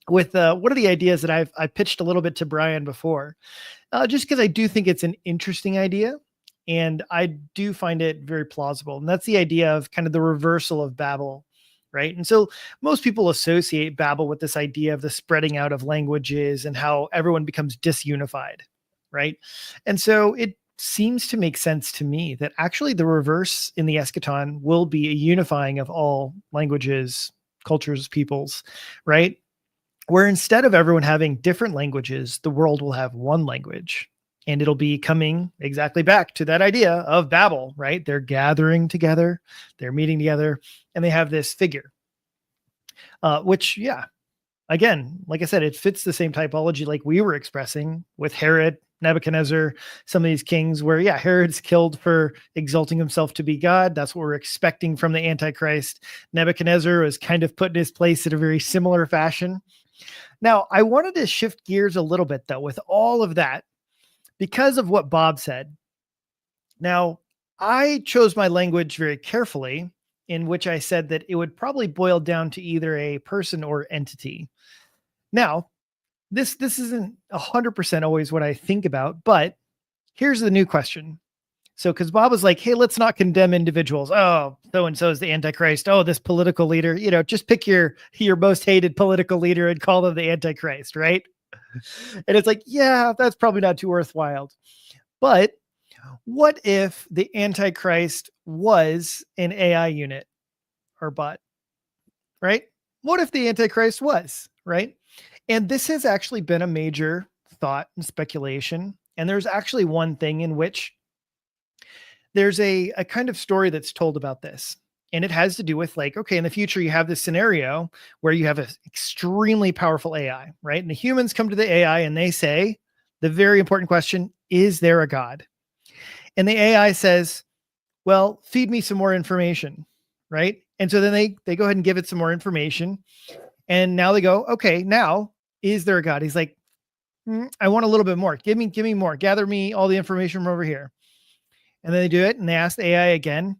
with one of the ideas that I pitched a little bit to Brian before, just because I do think it's an interesting idea and I do find it very plausible. And that's the idea of kind of the reversal of Babel. Right. And so most people associate Babel with this idea of the spreading out of languages and how everyone becomes disunified. Right. And so it seems to make sense to me that actually the reverse in the eschaton will be a unifying of all languages, cultures, peoples. Right. Where instead of everyone having different languages, the world will have one language. And it'll be coming exactly back to that idea of Babel, right? They're gathering together, they're meeting together, and they have this figure, which, again, like I said, it fits the same typology like we were expressing with Herod, Nebuchadnezzar, some of these kings where, Herod's killed for exalting himself to be God. That's what we're expecting from the Antichrist. Nebuchadnezzar was kind of put in his place in a very similar fashion. Now, I wanted to shift gears a little bit, though, with all of that, because of what Bob said. Now, I chose my language very carefully, in which I said that it would probably boil down to either a person or entity. Now, this isn't 100% always what I think about, but here's the new question. So, because Bob was like, hey, let's not condemn individuals. Oh, so-and-so is the Antichrist. Oh, this political leader, just pick your most hated political leader and call them the Antichrist, right? And it's like, that's probably not too worthwhile. But what if the Antichrist was an AI unit or bot, right? What if the Antichrist was, right? And this has actually been a major thought and speculation. And there's actually one thing in which there's a kind of story that's told about this. And it has to do with like, okay, in the future, you have this scenario where you have an extremely powerful AI, right? And the humans come to the AI and they say, the very important question, is there a God? And the AI says, well, feed me some more information, right? And so then they go ahead and give it some more information. And now they go, okay, now, is there a God? He's like, I want a little bit more. Give me more. Gather me all the information from over here. And then they do it and they ask the AI again,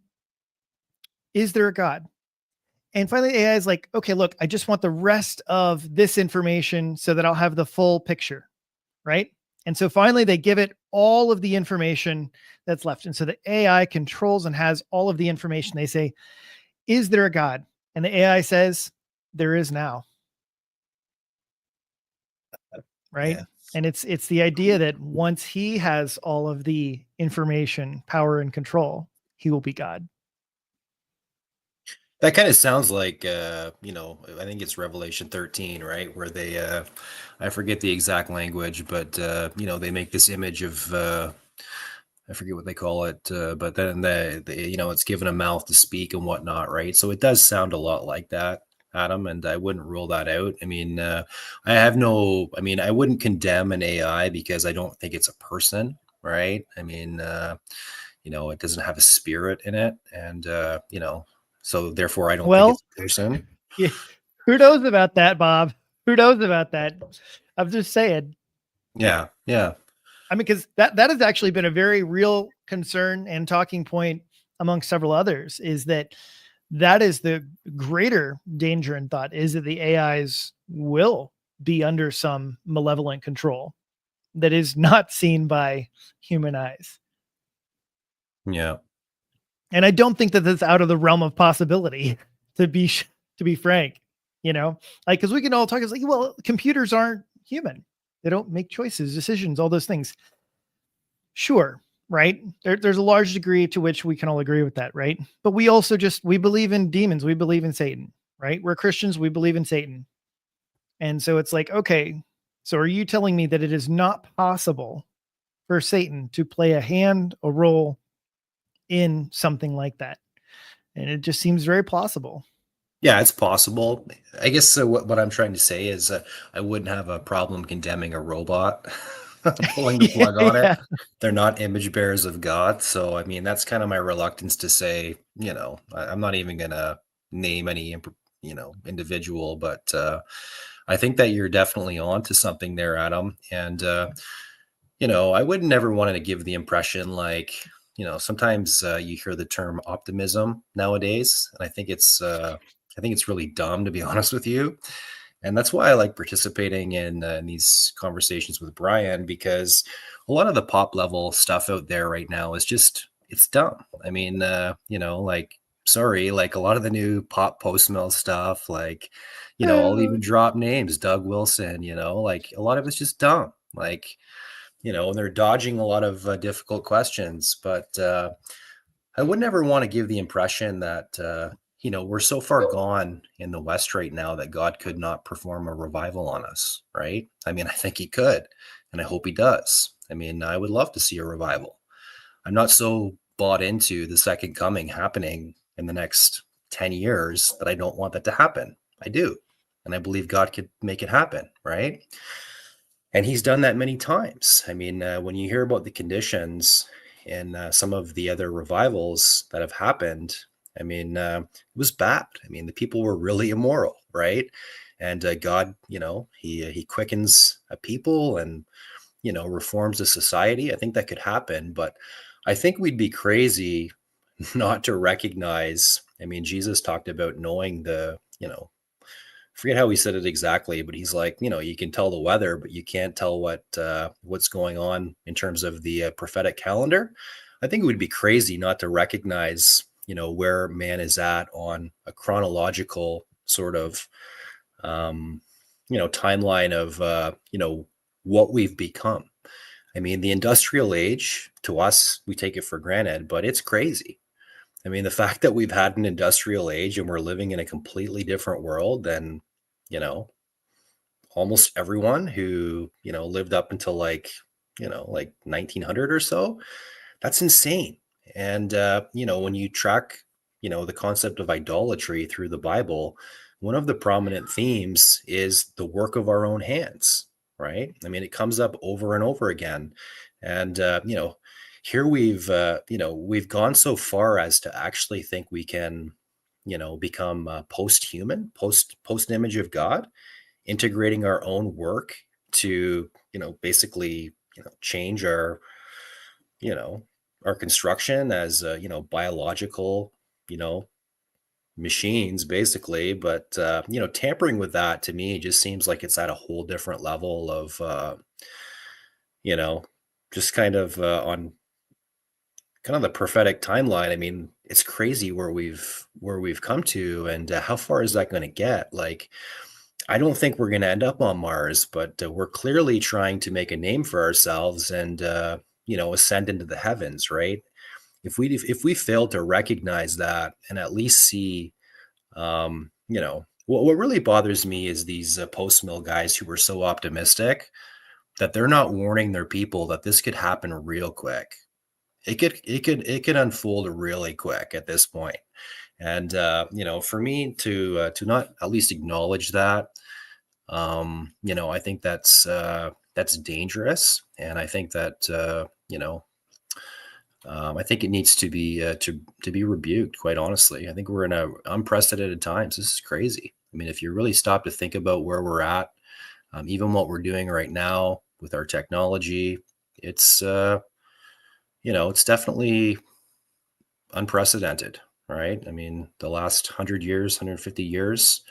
is there a God? And finally, AI is like, okay, look, I just want the rest of this information so that I'll have the full picture, right? And so finally, they give it all of the information that's left. And so the AI controls and has all of the information. They say, is there a God? And the AI says, there is now. Right? Yeah. And it's the idea that once he has all of the information, power, and control, he will be God. That kind of sounds like, I think it's Revelation 13, right? Where they, I forget the exact language, but, they make this image of, I forget what they call it, but then it's given a mouth to speak and whatnot, right? So it does sound a lot like that, Adam, and I wouldn't rule that out. I mean, I wouldn't condemn an AI because I don't think it's a person, right? I mean, it doesn't have a spirit in it, and so therefore I don't think Well, it's a person. yeah, who knows about that, Bob? Who knows about that? I'm just saying. Yeah, yeah. I mean, because that has actually been a very real concern and talking point among several others, is that is the greater danger and thought, is that the AIs will be under some malevolent control that is not seen by human eyes. Yeah. And I don't think that that's out of the realm of possibility, to be frank, like, cause we can all talk, it's like, well, computers aren't human. They don't make choices, decisions, all those things. Sure. Right. There's a large degree to which we can all agree with that. Right. But we also we believe in demons. We believe in Satan, right? We're Christians. We believe in Satan. And so it's like, okay, so are you telling me that it is not possible for Satan to play a role in something like that? And it just seems very plausible. Yeah, it's possible. I guess what I'm trying to say is I wouldn't have a problem condemning a robot, pulling the plug on it. Yeah. They're not image bearers of God. So, I mean, that's kind of my reluctance to say, I'm not even going to name any, individual, but I think that you're definitely on to something there, Adam. And, I would never want to give the impression like, sometimes you hear the term optimism nowadays, and I think it's really dumb, to be honest with you. And that's why I like participating in these conversations with Brian, because a lot of the pop level stuff out there right now is it's dumb. I mean, sorry, like a lot of the new pop post mill stuff, like, I'll even drop names, Doug Wilson, like a lot of it's just dumb. Like, and they're dodging a lot of difficult questions. But I would never want to give the impression that, we're so far gone in the West right now that God could not perform a revival on us, right? I mean, I think he could, and I hope he does. I mean, I would love to see a revival. I'm not so bought into the second coming happening in the next 10 years that I don't want that to happen. I do. And I believe God could make it happen, right? And he's done that many times. I mean, when you hear about the conditions in some of the other revivals that have happened, I mean, it was bad. I mean, the people were really immoral, right? And God, he quickens a people and, reforms a society. I think that could happen, but I think we'd be crazy not to recognize. I mean, Jesus talked about knowing forget how he said it exactly, but he's like, you can tell the weather, but you can't tell what's going on in terms of the prophetic calendar. I think it would be crazy not to recognize, where man is at on a chronological sort of, timeline of, what we've become. I mean, the industrial age, to us, we take it for granted, but it's crazy. I mean, the fact that we've had an industrial age and we're living in a completely different world than, almost everyone who, lived up until like 1900 or so, that's insane. And, when you track, the concept of idolatry through the Bible, one of the prominent themes is the work of our own hands, right? I mean, it comes up over and over again. And, here we've gone so far as to actually think we can, become post-human, post image of God, integrating our own work to, basically, change you know, our construction as, biological, you know, machines basically. But, tampering with that to me just seems like it's at a whole different level of, you know, just kind of on kind of the prophetic timeline. I mean, it's crazy where we've come to, and how far is that going to get? Like, I don't think we're going to end up on Mars, but we're clearly trying to make a name for ourselves and ascend into the heavens, right? If we fail to recognize that and at least see, what really bothers me is these post mill guys who are so optimistic that they're not warning their people that this could happen real quick. it could unfold really quick at this point. And for me to not at least acknowledge that, I think that's dangerous, and I think that I think it needs to be to be rebuked. Quite honestly, I think we're in a unprecedented times. This is crazy. I mean, if you really stop to think about where we're at, even what we're doing right now with our technology, it's it's definitely unprecedented, right? I mean, the last 100 years, 150 years.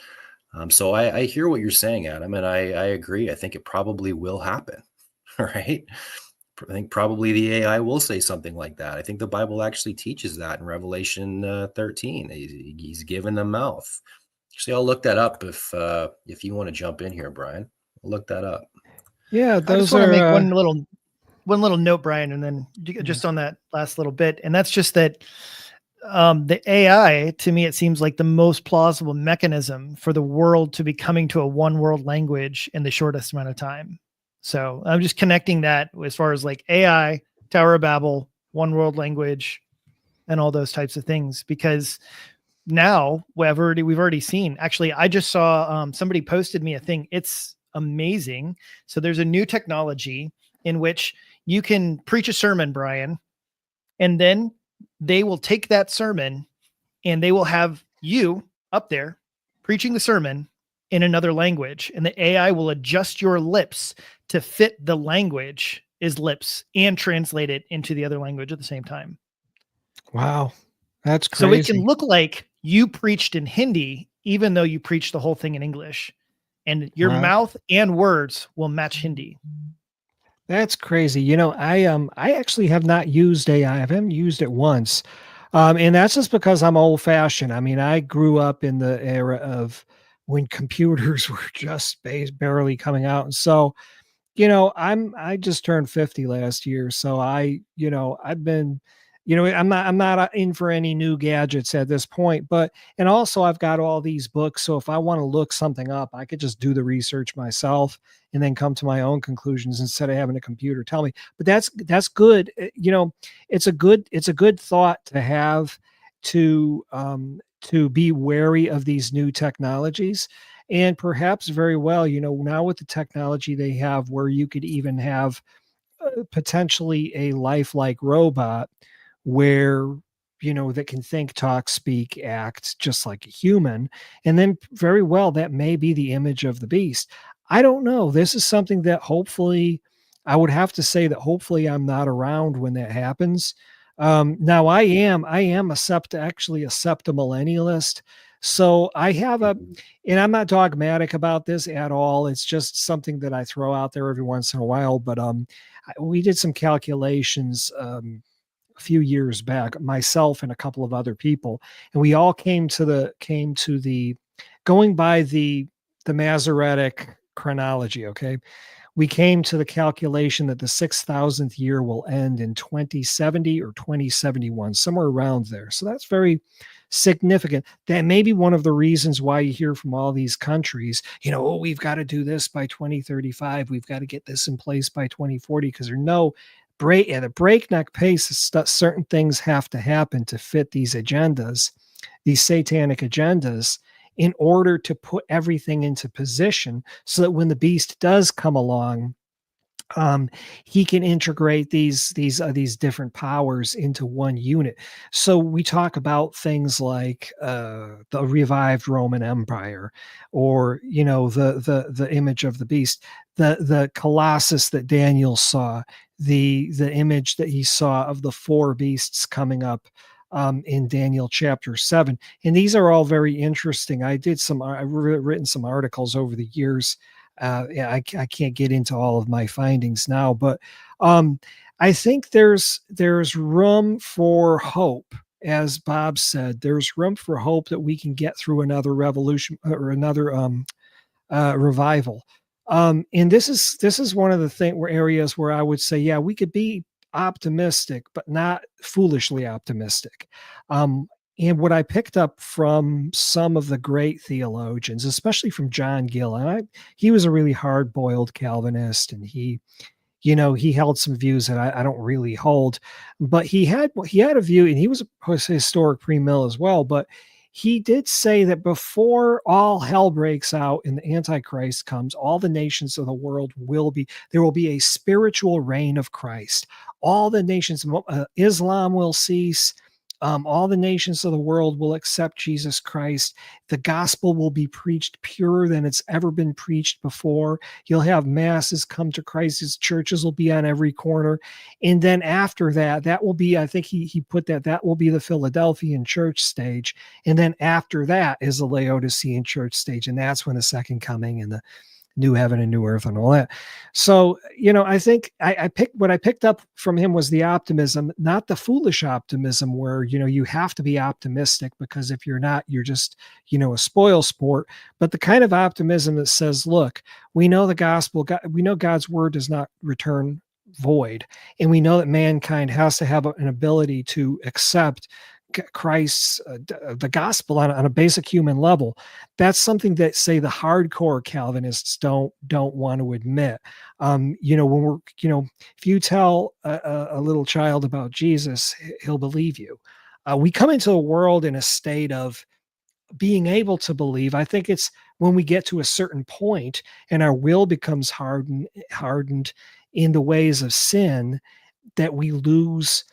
So I hear what you're saying, Adam, and I agree. I think it probably will happen, right? I think probably the AI will say something like that. I think the Bible actually teaches that in Revelation 13. He's given the mouth. Actually, I'll look that up if you want to jump in here, Brian. I'll look that up. Yeah, I just those want to make are one little note, Brian, and then just on that last little bit, and that's just that the AI, to me, it seems like the most plausible mechanism for the world to be coming to a one world language in the shortest amount of time. So I'm just connecting that as far as like AI, Tower of Babel, one world language, and all those types of things, because now we've already seen. Actually, I just saw somebody posted me a thing. It's amazing. So there's a new technology in which you can preach a sermon, Brian, and then they will take that sermon and they will have you up there preaching the sermon in another language, and the AI will adjust your lips to fit the language is lips and translate it into the other language at the same time. wow. That's So it can crazy. look like you preached in Hindi, even though you preached the whole thing in English, and your Wow. mouth and words will match Hindi. That's crazy. I actually have not used AI. I haven't used it once. And that's just because I'm old fashioned. I mean, I grew up in the era of when computers were just barely coming out. And so, I just turned 50 last year. So I've been, I'm not in for any new gadgets at this point, but, and also I've got all these books. So if I want to look something up, I could just do the research myself and then come to my own conclusions instead of having a computer tell me. But that's good. It's a good thought to have to be wary of these new technologies. And perhaps very well, now with the technology they have where you could even have potentially a lifelike robot where that can think, talk, speak, act just like a human, and then very well that may be the image of the beast. I don't know. This is something that hopefully, I would have to say that hopefully I'm not around when that happens. Now I am actually a septimillennialist. So I have and I'm not dogmatic about this at all. It's just something that I throw out there every once in a while. But we did some calculations a few years back, myself and a couple of other people, and we all came to the going by the Masoretic chronology. Okay, we came to the calculation that the 6,000th year will end in 2070 or 2071, somewhere around there. So that's very significant. That may be one of the reasons why you hear from all these countries, oh, we've got to do this by 2035. We've got to get this in place by 2040, because there's no at a breakneck pace, certain things have to happen to fit these agendas, these satanic agendas, in order to put everything into position so that when the beast does come along, he can integrate these different powers into one unit. So we talk about things like the revived Roman Empire, or the image of the beast, the Colossus that Daniel saw, the image that he saw of the four beasts coming up in Daniel chapter 7. And these are all very interesting. I've written some articles over the years. I can't get into all of my findings now, but I think there's room for hope. As Bob said, there's room for hope that we can get through another revolution or another revival. And this is one of the areas where I would say, yeah, we could be optimistic, but not foolishly optimistic. And what I picked up from some of the great theologians, especially from John Gill, and he was a really hard-boiled Calvinist, and he he held some views that I don't really hold, but he had a view, and he was a historic pre-mill as well. But he did say that before all hell breaks out and the Antichrist comes, all the nations of the world there will be a spiritual reign of Christ. All the nations, Islam will cease. All the nations of the world will accept Jesus Christ. The gospel will be preached purer than it's ever been preached before. You'll have masses come to Christ. His churches will be on every corner. And then after that, that will be, I think he put that will be the Philadelphian church stage. And then after that is the Laodicean church stage. And that's when the second coming and the new heaven and new earth and all that. So, I think I picked what I picked up from him was the optimism, not the foolish optimism where, you have to be optimistic, because if you're not, you're just, a spoil sport, but the kind of optimism that says, look, we know the gospel, we know God's word does not return void. And we know that mankind has to have an ability to accept Christ's the gospel on a basic human level. That's something that, say, the hardcore Calvinists don't want to admit. When we're if you tell a little child about Jesus, he'll believe you. We come into the world in a state of being able to believe. I think it's when we get to a certain point and our will becomes hardened in the ways of sin, that we lose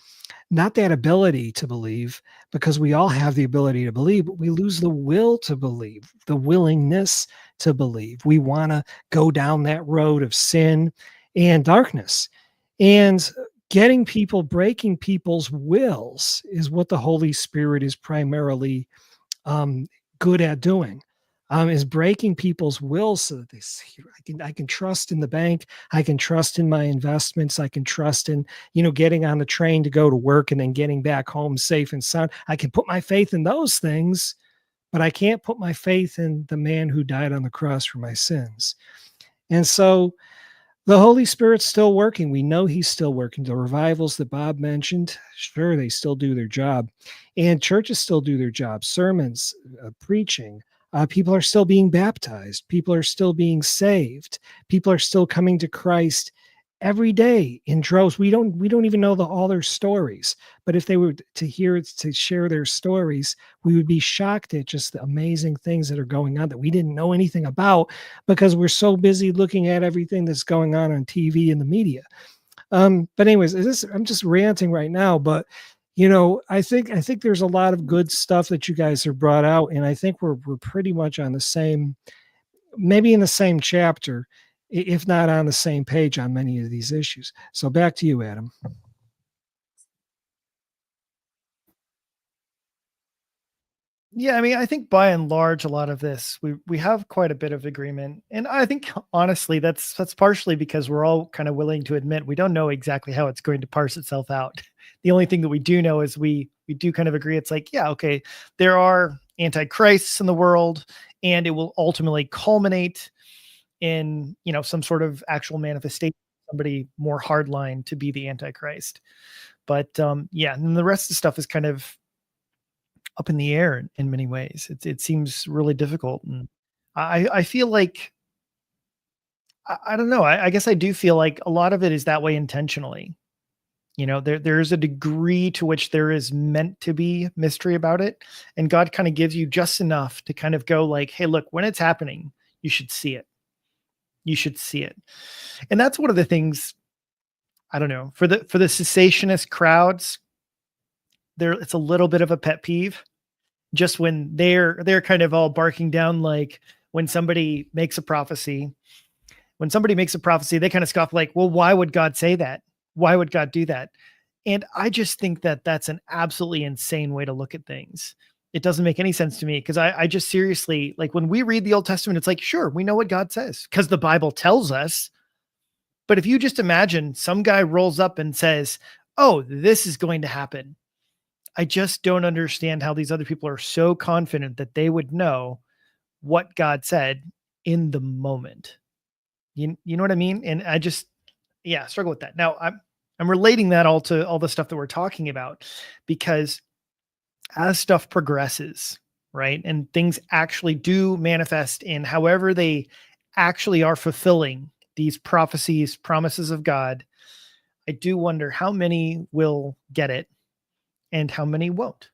not that ability to believe, because we all have the ability to believe, but we lose the will to believe, the willingness to believe. We want to go down that road of sin and darkness. And breaking people's wills is what the Holy Spirit is primarily good at doing. Is breaking people's wills so that they see, I can trust in the bank, I can trust in my investments, I can trust in getting on the train to go to work and then getting back home safe and sound. I can put my faith in those things, but I can't put my faith in the man who died on the cross for my sins. And so the Holy Spirit's still working. We know he's still working. The revivals that Bob mentioned, sure, they still do their job. And churches still do their job. Sermons, preaching. People are still being baptized. People are still being saved. People are still coming to Christ every day in droves. We don't even know all their stories. But if they were to share their stories, we would be shocked at just the amazing things that are going on that we didn't know anything about, because we're so busy looking at everything that's going on TV and the media. But anyways, I'm just ranting right now, but I think there's a lot of good stuff that you guys have brought out, and I think we're pretty much on the same, maybe in the same chapter, if not on the same page on many of these issues. So back to you, Adam. Yeah, I mean, I think by and large, a lot of this we have quite a bit of agreement, and I think honestly that's partially because we're all kind of willing to admit we don't know exactly how it's going to parse itself out. The only thing that we do know is we do kind of agree. It's like, yeah, okay, there are antichrists in the world, and it will ultimately culminate in some sort of actual manifestation, somebody more hardline to be the antichrist. But yeah, and the rest of the stuff is kind of up in the air in many ways. It seems really difficult, and I feel like I don't know. I guess I do feel like a lot of it is that way intentionally. There's a degree to which there is meant to be mystery about it, and God kind of gives you just enough to kind of go like, "Hey, look, when it's happening, you should see it. You should see it." And that's one of the things, I don't know, for the cessationist crowds, it's a little bit of a pet peeve. Just when they're kind of all barking down, like when somebody makes a prophecy, they kind of scoff like, well, why would God say that? Why would God do that? And I just think that that's an absolutely insane way to look at things. It doesn't make any sense to me, because I just seriously, like, when we read the Old Testament, it's like, sure, we know what God says because the Bible tells us. But if you just imagine some guy rolls up and says, oh, this is going to happen, I just don't understand how these other people are so confident that they would know what God said in the moment. You know what I mean? And I just, yeah, struggle with that. Now I'm relating that all to all the stuff that we're talking about, because as stuff progresses, right, and things actually do manifest in however they actually are fulfilling these prophecies, promises of God, I do wonder how many will get it and how many won't.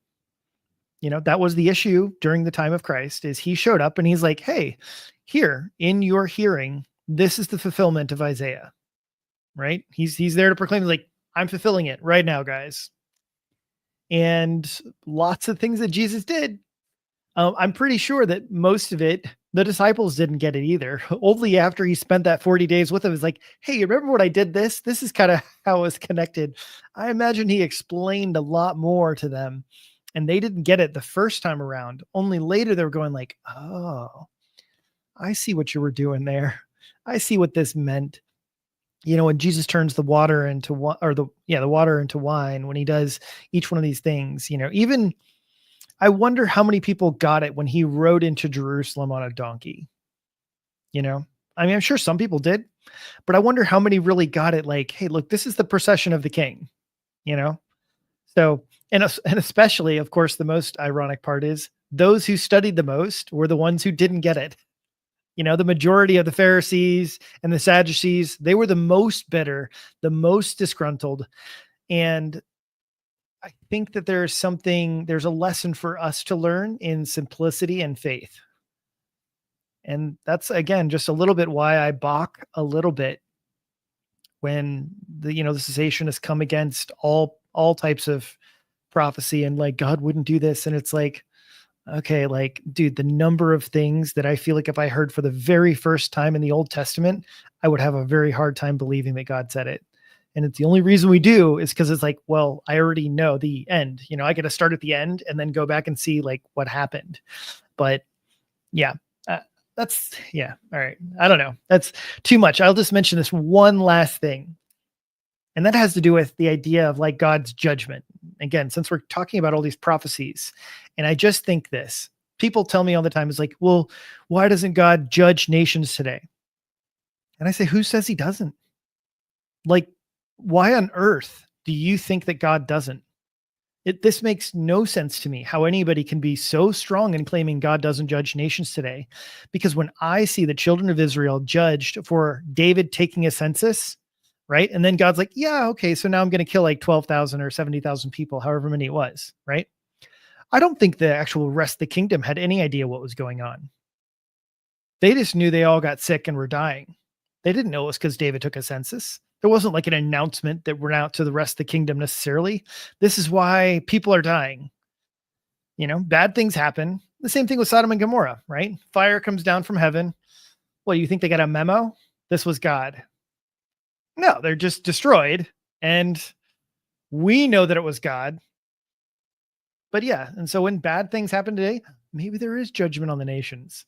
That was the issue during the time of Christ, is he showed up and he's like, hey, here in your hearing, this is the fulfillment of Isaiah, right? He's there to proclaim, like, I'm fulfilling it right now, guys. And lots of things that Jesus did, I'm pretty sure that most of it, the disciples didn't get it either. Only after he spent that 40 days with them, is like, hey, you remember what I did this? This is kind of how it was connected. I imagine he explained a lot more to them, and they didn't get it the first time around. Only later they were going like, oh, I see what you were doing there. I see what this meant. When Jesus turns the water into the water into wine, when he does each one of these things, even I wonder how many people got it when he rode into Jerusalem on a donkey. I'm sure some people did, but I wonder how many really got it. Like, hey, look, this is the procession of the king, So, and especially, of course, the most ironic part is those who studied the most were the ones who didn't get it. The majority of the Pharisees and the Sadducees, they were the most bitter, the most disgruntled. And I think that there's a lesson for us to learn in simplicity and faith. And that's, again, just a little bit why I balk a little bit when the cessationists come against all types of prophecy and like, God wouldn't do this. And it's like, okay, like, dude, the number of things that I feel like if I heard for the very first time in the Old Testament, I would have a very hard time believing that God said it. And it's the only reason we do is because it's like, well, I already know the end. I got to start at the end and then go back and see like what happened. But yeah, all right. I don't know. That's too much. I'll just mention this one last thing. And that has to do with the idea of like God's judgment. Again, since we're talking about all these prophecies, and I just think this, people tell me all the time, is like, well, why doesn't God judge nations today? And I say, who says he doesn't? Like, why on earth do you think that God doesn't? This makes no sense to me how anybody can be so strong in claiming God doesn't judge nations today. Because when I see the children of Israel judged for David taking a census, right? And then God's like, yeah, okay, so now I'm going to kill like 12,000 or 70,000 people, however many it was, right? I don't think the actual rest of the kingdom had any idea what was going on. They just knew they all got sick and were dying. They didn't know it was because David took a census. There wasn't like an announcement that went out to the rest of the kingdom necessarily. This is why people are dying. Bad things happen. The same thing with Sodom and Gomorrah, right? Fire comes down from heaven. Well, you think they got a memo? This was God. No, they're just destroyed. And we know that it was God. But yeah, and so when bad things happen today, maybe there is judgment on the nations.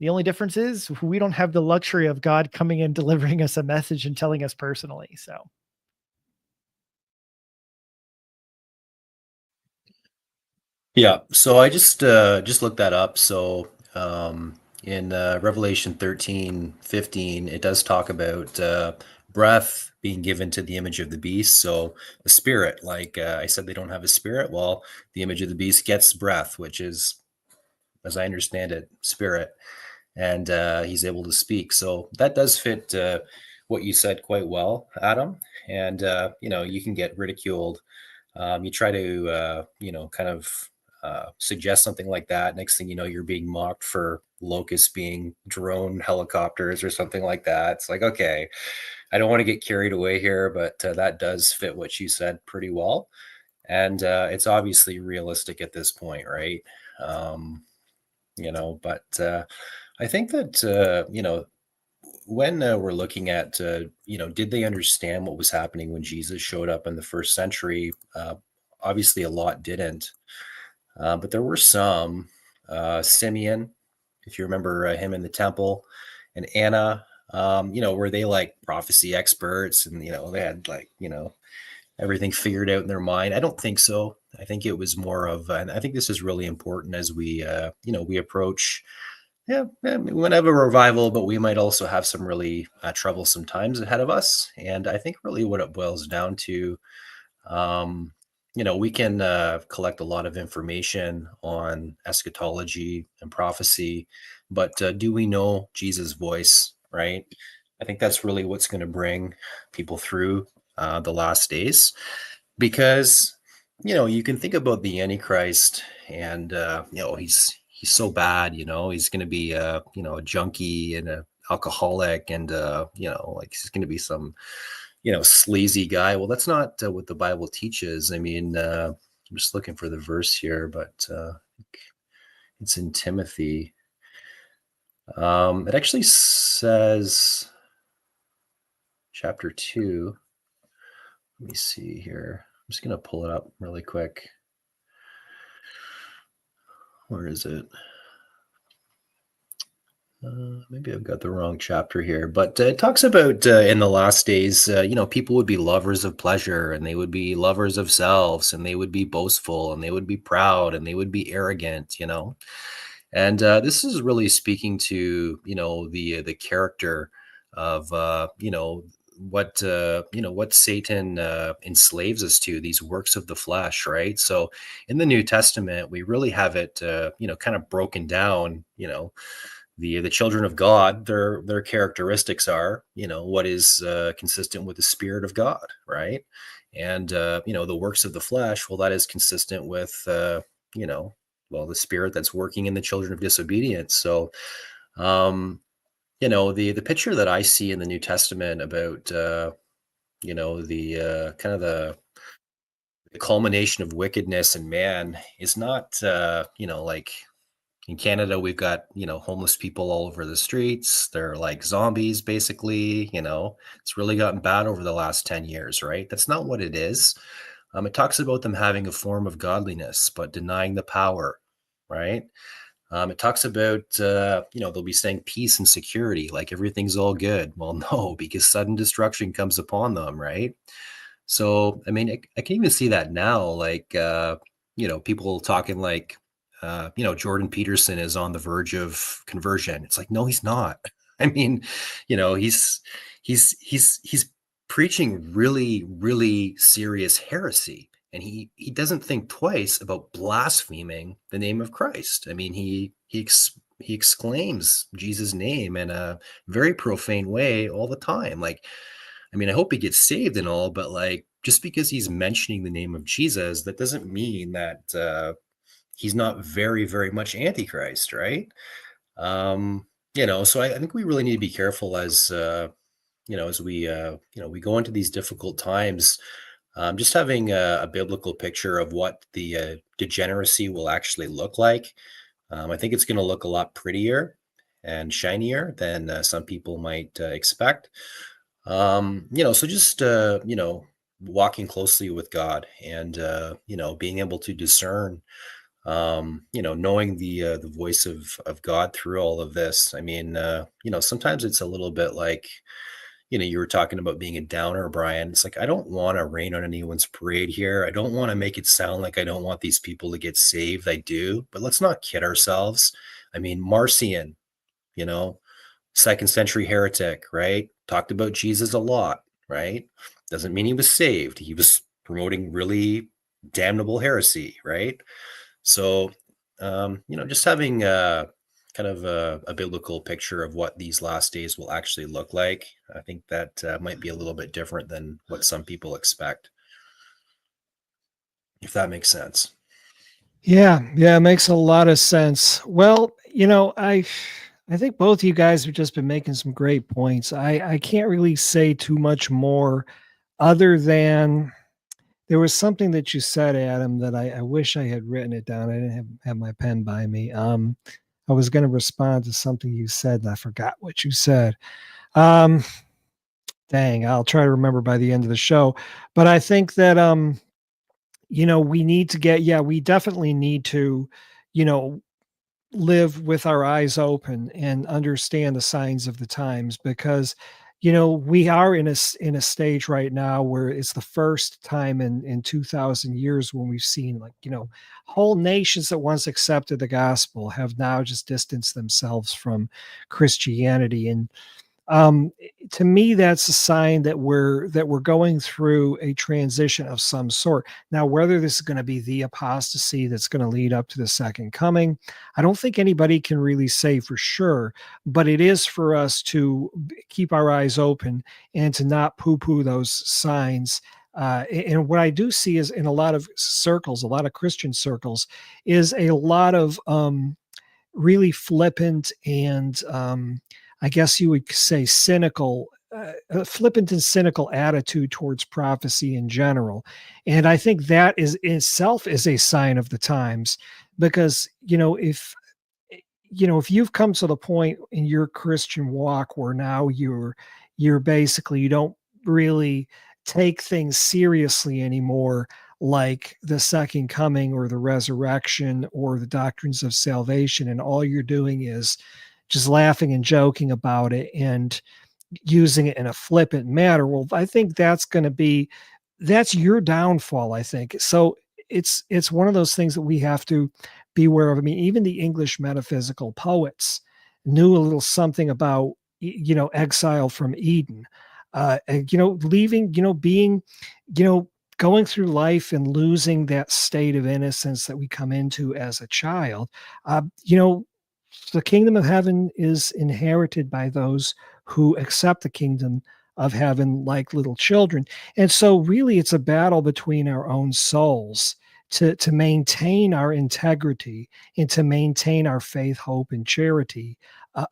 The only difference is we don't have the luxury of God coming and delivering us a message and telling us personally. So. Yeah, so I just looked that up. So in Revelation 13:15, it does talk about breath being given to the image of the beast. So the spirit, like I said, they don't have a spirit. Well, the image of the beast gets breath, which is, as I understand it, spirit, and he's able to speak. So that does fit what you said quite well, Adam. And you can get ridiculed. You try to kind of suggest something like that. Next thing you know, you're being mocked for locusts being drone helicopters or something like that. It's like, okay, I don't want to get carried away here, but that does fit what you said pretty well. And it's obviously realistic at this point, right? But I think that, when we're looking at, did they understand what was happening when Jesus showed up in the first century? Obviously, a lot didn't. But there were some. Simeon, if you remember him in the temple, and Anna, were they like prophecy experts and, they had like, everything figured out in their mind? I don't think so. I think it was more of, and I think this is really important as we, we approach, we might have a revival, but we might also have some really troublesome times ahead of us. And I think really what it boils down to, we can collect a lot of information on eschatology and prophecy, but do we know Jesus' voice, right? I think that's really what's going to bring people through the last days, because you can think about the Antichrist, and he's so bad. He's going to be a junkie and a alcoholic, and like he's going to be some sleazy guy. Well, that's not what the Bible teaches. I mean, I'm just looking for the verse here, but it's in Timothy. It actually says, chapter 2. Let me see here. I'm just going to pull it up really quick. Where is it? Maybe I've got the wrong chapter here, but it talks about in the last days, people would be lovers of pleasure, and they would be lovers of selves, and they would be boastful, and they would be proud, and they would be arrogant, And this is really speaking to, the character of, what Satan enslaves us to, these works of the flesh, right? So in the New Testament, we really have it, kind of broken down, the children of God, their characteristics are, what is consistent with the Spirit of God, right? And the works of the flesh, well, that is consistent with the Spirit that's working in the children of disobedience. So the picture that I see in the New Testament about the kind of the culmination of wickedness in man is not like in Canada, we've got, homeless people all over the streets. They're like zombies, basically. It's really gotten bad over the last 10 years, right? That's not what it is. It talks about them having a form of godliness, but denying the power, right? It talks about, they'll be saying peace and security, like everything's all good. Well, no, because sudden destruction comes upon them, right? So, I mean, I can even see that now, like, people talking like, Jordan Peterson is on the verge of conversion. It's like, no, he's not. I mean, he's preaching really, really serious heresy, and he doesn't think twice about blaspheming the name of Christ. I mean, he exclaims Jesus' name in a very profane way all the time. Like, I mean, I hope he gets saved and all, but like, just because he's mentioning the name of Jesus, that doesn't mean that he's not very, very much Antichrist, right? So I think we really need to be careful as we go into these difficult times, just having a biblical picture of what the degeneracy will actually look like. I think it's going to look a lot prettier and shinier than some people might expect. So just, walking closely with God, and, being able to discern, knowing the voice of God through all of this. I mean, sometimes it's a little bit like, you were talking about being a downer, Brian. It's like, I don't want to rain on anyone's parade here. I don't want to make it sound like I don't want these people to get saved. I do, but let's not kid ourselves. I mean, Marcion, you know, second century heretic, right? Talked about Jesus a lot, right? Doesn't mean he was saved. He was promoting really damnable heresy, right? So, just having kind of a biblical picture of what these last days will actually look like, I think that might be a little bit different than what some people expect, if that makes sense. Yeah, it makes a lot of sense. Well, I think both of you guys have just been making some great points. I can't really say too much more other than there was something that you said, Adam, that I wish I had written it down. I didn't have my pen by me. I was going to respond to something you said, and I forgot what you said. Dang, I'll try to remember by the end of the show. But I think that we need to we definitely need to, you know, live with our eyes open and understand the signs of the times, because we are in a stage right now where it's the first time in 2000 years when we've seen, like, whole nations that once accepted the gospel have now just distanced themselves from Christianity. And um, to me, that's a sign that we're going through a transition of some sort. Now, whether this is going to be the apostasy that's going to lead up to the second coming, I don't think anybody can really say for sure. But it is for us to keep our eyes open and to not poo-poo those signs. And what I do see is in a lot of circles, a lot of Christian circles, is a lot of really flippant and I guess you would say cynical, a flippant and cynical attitude towards prophecy in general. And I think that is itself is a sign of the times because, if you've come to the point in your Christian walk where now you're basically you don't really take things seriously anymore, like the second coming or the resurrection or the doctrines of salvation, and all you're doing is just laughing and joking about it and using it in a flippant manner. Well, I think that's your downfall, I think. So it's one of those things that we have to be aware of. I mean, even the English metaphysical poets knew a little something about exile from Eden. Leaving, being, going through life and losing that state of innocence that we come into as a child. Uh, you know, the kingdom of heaven is inherited by those who accept the kingdom of heaven like little children. And so really it's a battle between our own souls to maintain our integrity and to maintain our faith, hope, and charity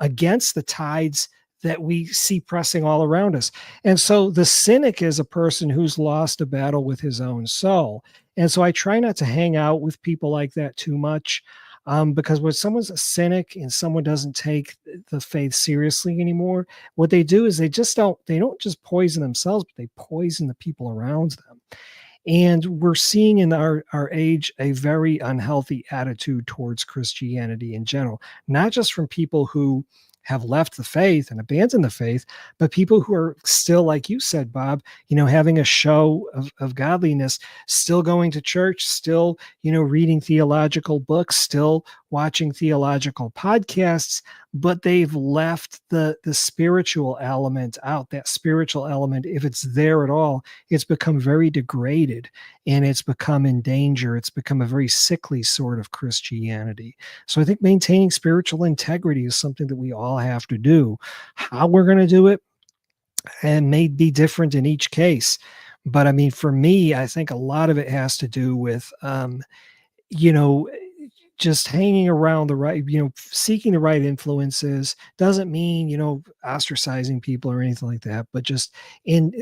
against the tides that we see pressing all around us. And so the cynic is a person who's lost a battle with his own soul. And so I try not to hang out with people like that too much. Because when someone's a cynic and someone doesn't take the faith seriously anymore, what they do is they don't just poison themselves, but they poison the people around them. And we're seeing in our age a very unhealthy attitude towards Christianity in general, not just from people who have left the faith and abandoned the faith, but people who are still, like you said, Bob, having a show of godliness, still going to church, still, reading theological books, still watching theological podcasts, but they've left the spiritual element out. That spiritual element, if it's there at all, it's become very degraded and it's become in danger. It's become a very sickly sort of Christianity. So I think maintaining spiritual integrity is something that we all have to do. How we're going to do it and may be different in each case. But I mean, for me, I think a lot of it has to do with, you know, just hanging around the right, seeking the right influences doesn't mean, ostracizing people or anything like that, but just in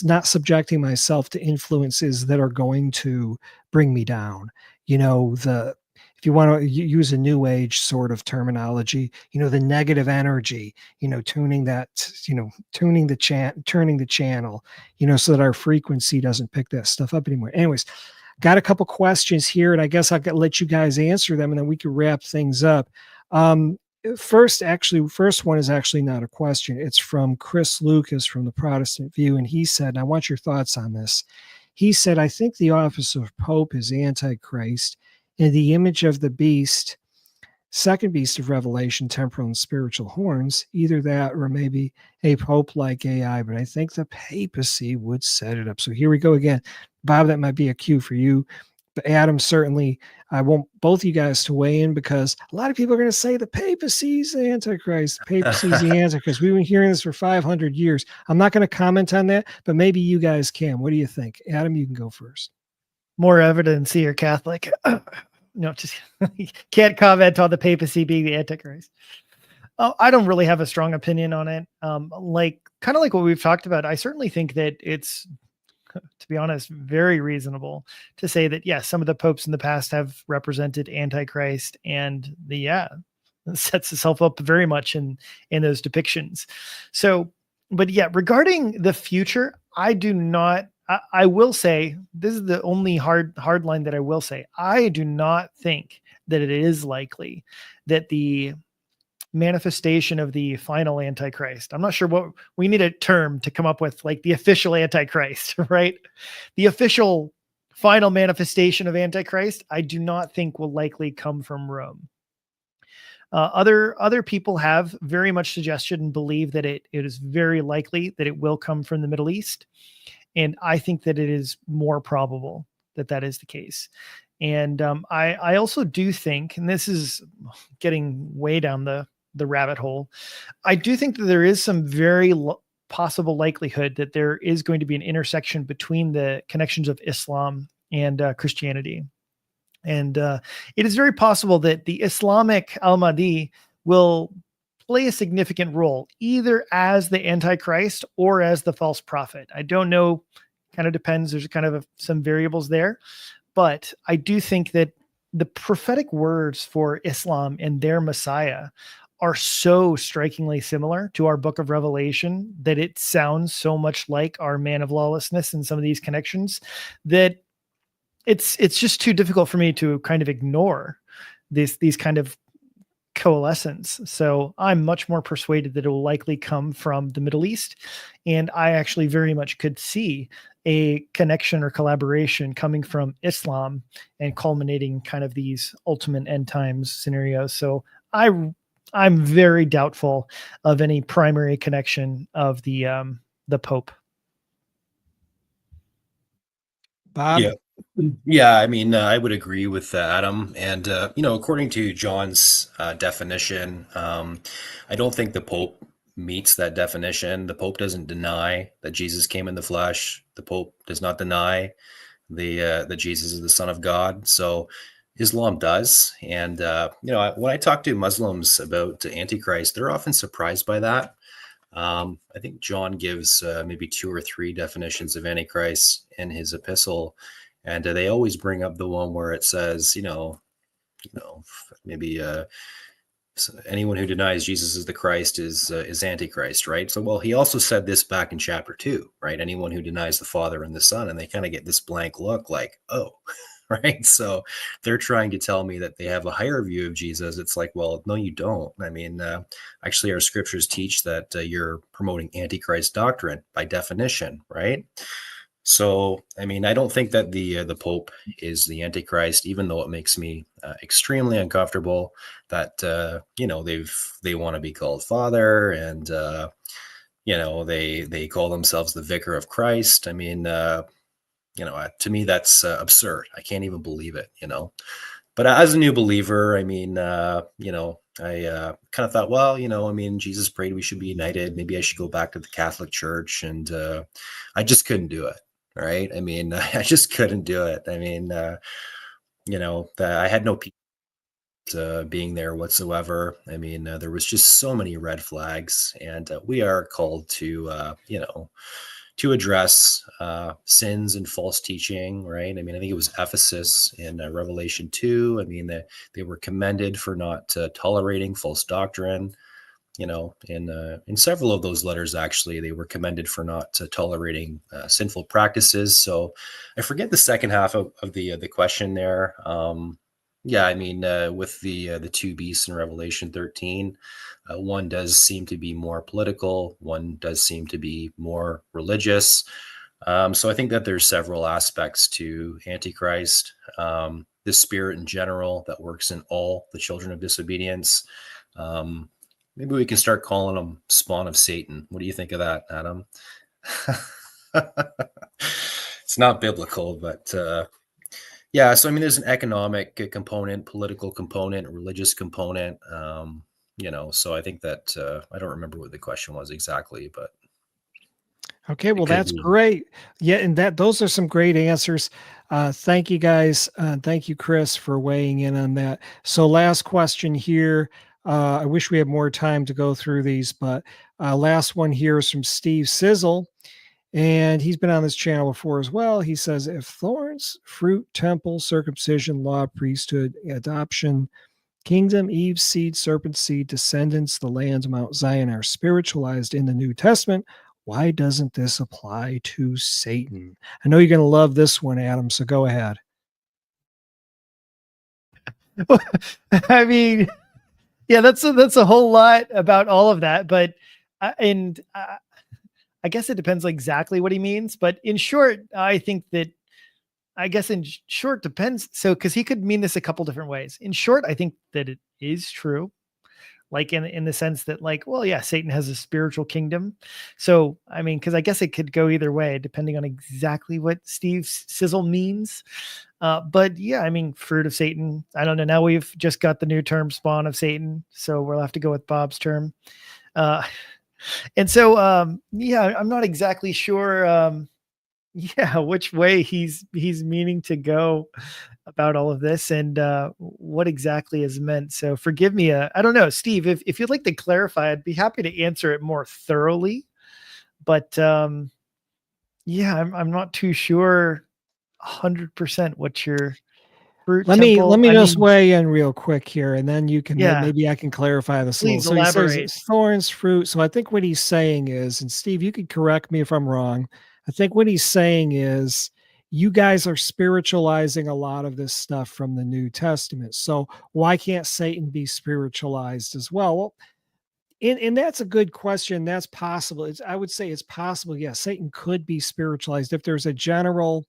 not subjecting myself to influences that are going to bring me down. If you want to use a new age sort of terminology, the negative energy, tuning the channel, so that our frequency doesn't pick that stuff up anymore. Anyways, got a couple questions here, and I guess I'll let you guys answer them, and then we can wrap things up. First one is actually not a question. It's from Chris Lucas from the Protestant View, and he said, and I want your thoughts on this. He said, I think the office of Pope is Antichrist, and the image of the beast, second beast of Revelation, temporal and spiritual horns, either that or maybe a Pope like AI, but I think the papacy would set it up. So here we go again. Bob, that might be a cue for you. But Adam, certainly, I want both you guys to weigh in because a lot of people are going to say the papacy's the Antichrist. The papacy's the Antichrist. We've been hearing this for 500 years. I'm not going to comment on that, but maybe you guys can. What do you think? Adam, you can go first. More evidence you're Catholic. No, just can't comment on the papacy being the Antichrist. I don't really have a strong opinion on it. Kind of like what we've talked about, I certainly think that it's, to be honest, very reasonable to say that, yes, some of the popes in the past have represented Antichrist, and sets itself up very much in those depictions. So, but yeah, regarding the future, I will say, this is the only hard line that I will say. I do not think that it is likely that the manifestation of the final Antichrist, I'm not sure what we need a term to come up with, like the official Antichrist, right? The official final manifestation of Antichrist, I do not think will likely come from Rome. Other people have very much suggested and believe that it is very likely that it will come from the Middle East. And I think that it is more probable that that is the case. And I also do think, and this is getting way down the rabbit hole, I do think that there is some very possible likelihood that there is going to be an intersection between the connections of Islam and Christianity. And it is very possible that the Islamic Al-Mahdi will play a significant role, either as the Antichrist or as the false prophet. I don't know, kind of depends. There's kind of some variables there. But I do think that the prophetic words for Islam and their Messiah are so strikingly similar to our book of Revelation that it sounds so much like our man of lawlessness and some of these connections that it's just too difficult for me to kind of ignore these kind of coalescence. So I'm much more persuaded that it will likely come from the Middle East. And I actually very much could see a connection or collaboration coming from Islam and culminating kind of these ultimate end times scenarios. So I'm very doubtful of any primary connection of the Pope. Bob? Yeah. Yeah, I mean, I would agree with Adam. And, according to John's definition, I don't think the Pope meets that definition. The Pope doesn't deny that Jesus came in the flesh. The Pope does not deny that Jesus is the Son of God. So Islam does. And, when I talk to Muslims about Antichrist, they're often surprised by that. I think John gives maybe 2 or 3 definitions of Antichrist in his epistle. And they always bring up the one where it says, maybe anyone who denies Jesus is the Christ is Antichrist, right? So, well, he also said this back in chapter 2, right? Anyone who denies the Father and the Son, and they kind of get this blank look like, oh, right? So they're trying to tell me that they have a higher view of Jesus. It's like, well, no, you don't. I mean, actually, our scriptures teach that you're promoting Antichrist doctrine by definition, right? So, I mean, I don't think that the Pope is the Antichrist, even though it makes me extremely uncomfortable that they want to be called Father, and they call themselves the Vicar of Christ. I mean, to me that's absurd. I can't even believe it. But as a new believer, I mean, I kind of thought, well, I mean, Jesus prayed we should be united. Maybe I should go back to the Catholic Church, and I just couldn't do it. Right. I mean, I just couldn't do it. I mean, I had no peace being there whatsoever. I mean, there was just so many red flags, and we are called to, to address sins and false teaching, right? I mean, I think it was Ephesus in Revelation 2. I mean, they were commended for not tolerating false doctrine. In several of those letters, actually, they were commended for not tolerating sinful practices. So I forget the second half of the question there. Yeah, I mean, with the 2 beasts in Revelation 13, one does seem to be more political. One does seem to be more religious. So I think that there's several aspects to Antichrist, the spirit in general that works in all the children of disobedience. Maybe we can start calling them spawn of Satan. What do you think of that, Adam? It's not biblical, but yeah. So I mean, there's an economic component, political component, religious component. So I think that I don't remember what the question was exactly, but okay, well, that's great. Yeah, and those are some great answers. Thank you guys. Thank you, Chris, for weighing in on that. So last question here. I wish we had more time to go through these, but last one here is from Steve Sizzle, and he's been on this channel before as well. He says, if thorns, fruit, temple, circumcision, law, priesthood, adoption, kingdom, Eve's seed, serpent seed, descendants, the lands of Mount Zion are spiritualized in the New Testament, why doesn't this apply to Satan? I know you're going to love this one, Adam, so go ahead. I mean, yeah, that's a whole lot about all of that, but I guess it depends exactly what he means. But in short, depends. So, because he could mean this a couple different ways. In short, I think that it is true like in the sense that like, well, yeah, Satan has a spiritual kingdom. So, I mean, because I guess it could go either way depending on exactly what Steve Sizzle means. But yeah, I mean, fruit of Satan. I don't know. Now we've just got the new term spawn of Satan. So we'll have to go with Bob's term. Uh, and so, yeah, I'm not exactly sure. Yeah, which way he's meaning to go about all of this and what exactly is meant. So forgive me. I don't know, Steve, if you'd like to clarify, I'd be happy to answer it more thoroughly. But yeah, I'm not too sure 100% what your fruit Let me temple. I just mean, weigh in real quick here, and then you can yeah, maybe I can clarify this a little. please So he says elaborate. it's thorns, fruit. So I think what he's saying is, and Steve, you could correct me if I'm wrong. I think what he's saying is you guys are spiritualizing a lot of this stuff from the New Testament. So why can't Satan be spiritualized as well? Well, and that's a good question. That's possible. I would say it's possible. Yeah, Satan could be spiritualized if there's a general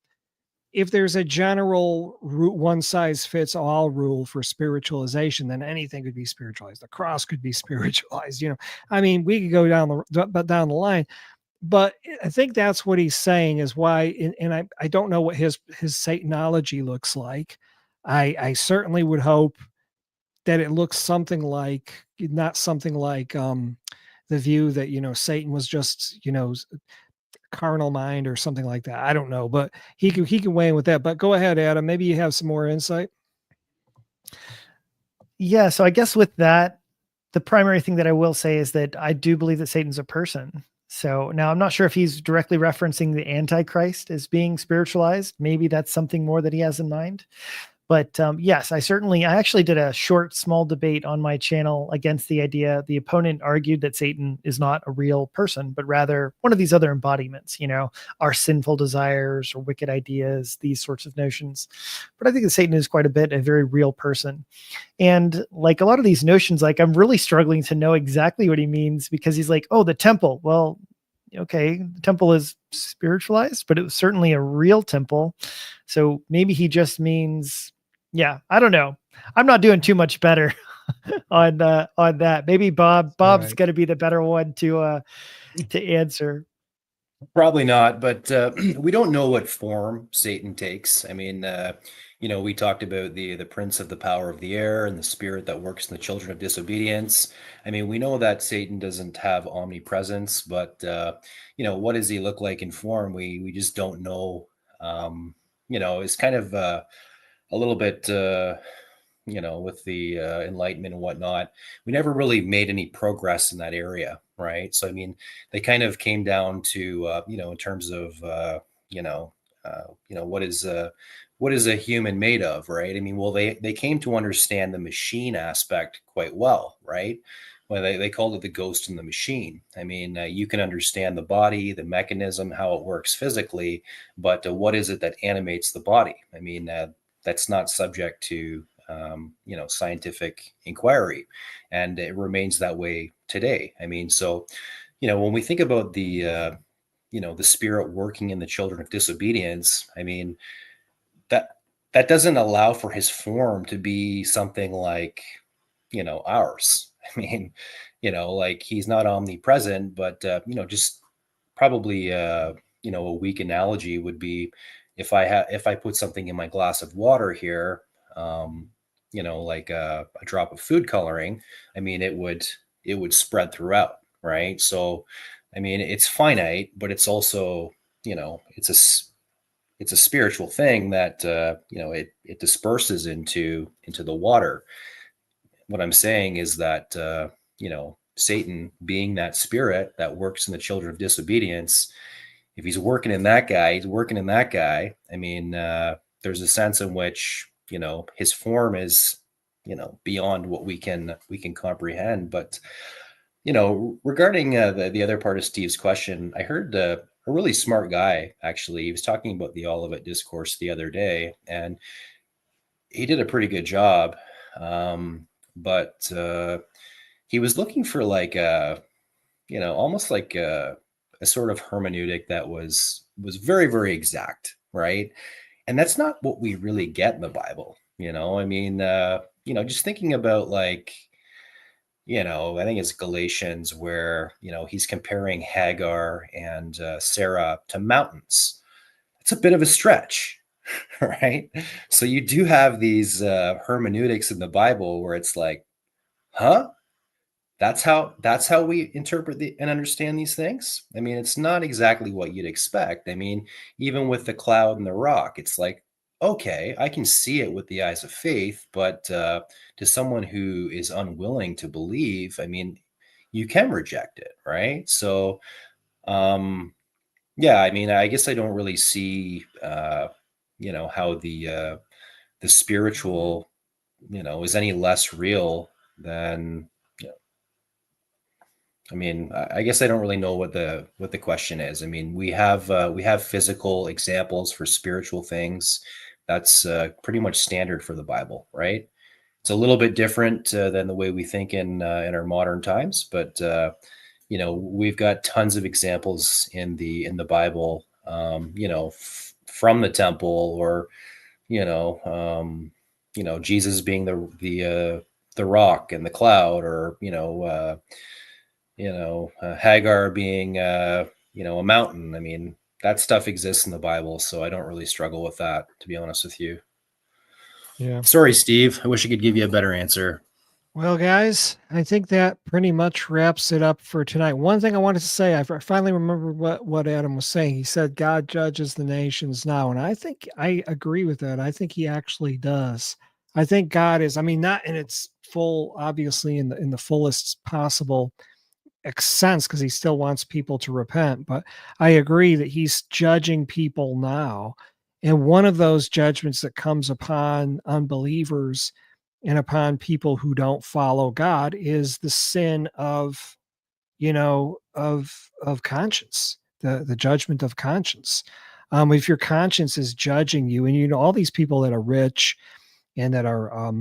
one size fits all rule for spiritualization, then anything could be spiritualized. The cross could be spiritualized. I mean, we could go down the line, but I think that's what he's saying is why. And I don't know what his Satanology looks like. I certainly would hope that it looks something like not something like the view that Satan was just carnal mind or something like that. I don't know, but he can weigh in with that. But go ahead, Adam. Maybe you have some more insight. Yeah, so I guess with that, the primary thing that I will say is that I do believe that Satan's a person. So now I'm not sure if he's directly referencing the Antichrist as being spiritualized. Maybe that's something more that he has in mind. But yes, I actually did a short, small debate on my channel against the idea. The opponent argued that Satan is not a real person, but rather one of these other embodiments, our sinful desires or wicked ideas, these sorts of notions. But I think that Satan is quite a bit a very real person. And like a lot of these notions, like I'm really struggling to know exactly what he means because he's like, oh, the temple. Well, okay, the temple is spiritualized, but it was certainly a real temple. So maybe he just means, yeah, I don't know. I'm not doing too much better on that. Maybe Bob's Right. going to be the better one to answer. Probably not, but we don't know what form Satan takes. I mean, we talked about the prince of the power of the air and the spirit that works in the children of disobedience. I mean, we know that Satan doesn't have omnipresence, but what does he look like in form? We just don't know. It's kind of a little bit. With the Enlightenment and whatnot, we never really made any progress in that area, right? So, I mean, they kind of came down to, in terms of, what is a human made of, right? I mean, well, they came to understand the machine aspect quite well, right? Well, they called it the ghost in the machine. I mean, you can understand the body, the mechanism, how it works physically, but what is it that animates the body? I mean, that's not subject to scientific inquiry, and it remains that way today. I mean, so when we think about the spirit working in the children of disobedience, I mean that doesn't allow for his form to be something like ours. I mean, like he's not omnipresent, but just probably a weak analogy would be if I put something in my glass of water here, like a drop of food coloring. I mean, it would spread throughout, right? So, I mean, it's finite, but it's also it's a spiritual thing that it disperses into the water. What I'm saying is that Satan, being that spirit that works in the children of disobedience, if he's working in that guy, he's working in that guy. I mean, there's a sense in which his form is beyond what we can comprehend. But regarding the other part of Steve's question, I heard a really smart guy actually. He was talking about the Olivet Discourse the other day, and he did a pretty good job. But he was looking for like almost like a sort of hermeneutic that was very, very exact, right? And that's not what we really get in the Bible. I mean, just thinking about like I think it's Galatians where, he's comparing Hagar and Sarah to mountains. It's a bit of a stretch, right? So you do have these hermeneutics in the Bible where it's like, huh? That's how we interpret and understand these things. I mean, it's not exactly what you'd expect. I mean, even with the cloud and the rock, it's like, okay, I can see it with the eyes of faith, but to someone who is unwilling to believe, I mean, you can reject it, right? So, yeah, I mean, I guess I don't really see, how the spiritual, is any less real than. I mean, I guess I don't really know what the question is. I mean, we have physical examples for spiritual things. That's pretty much standard for the Bible, right? It's a little bit different than the way we think in our modern times, but we've got tons of examples in the Bible, from the temple, or Jesus being the rock and the cloud, or Hagar being, a mountain. I mean, that stuff exists in the Bible, so I don't really struggle with that, to be honest with you. Yeah. Sorry, Steve. I wish I could give you a better answer. Well, guys, I think that pretty much wraps it up for tonight. One thing I wanted to say, I finally remember what Adam was saying. He said God judges the nations now, and I think I agree with that. I think he actually does. I think God is, I mean, not in its full, obviously in the fullest possible sense, because he still wants people to repent, but I agree that he's judging people now. And one of those judgments that comes upon unbelievers and upon people who don't follow God is the sin of, of conscience, the judgment of conscience. If your conscience is judging you, and all these people that are rich and that are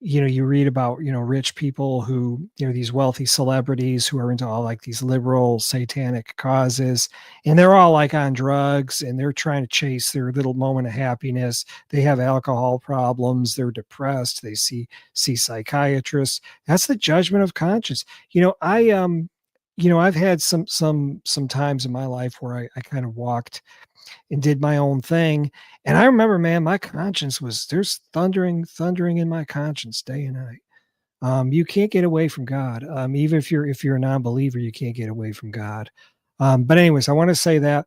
you read about, rich people who, these wealthy celebrities who are into all like these liberal satanic causes, and they're all like on drugs, and they're trying to chase their little moment of happiness. They have alcohol problems, they're depressed, they see psychiatrists. That's the judgment of conscience. I've had some times in my life where I kind of walked and did my own thing. And I remember, man, my conscience there's thundering in my conscience day and night. You can't get away from God. Even if you're a non-believer, you can't get away from God. But anyways, I want to say that,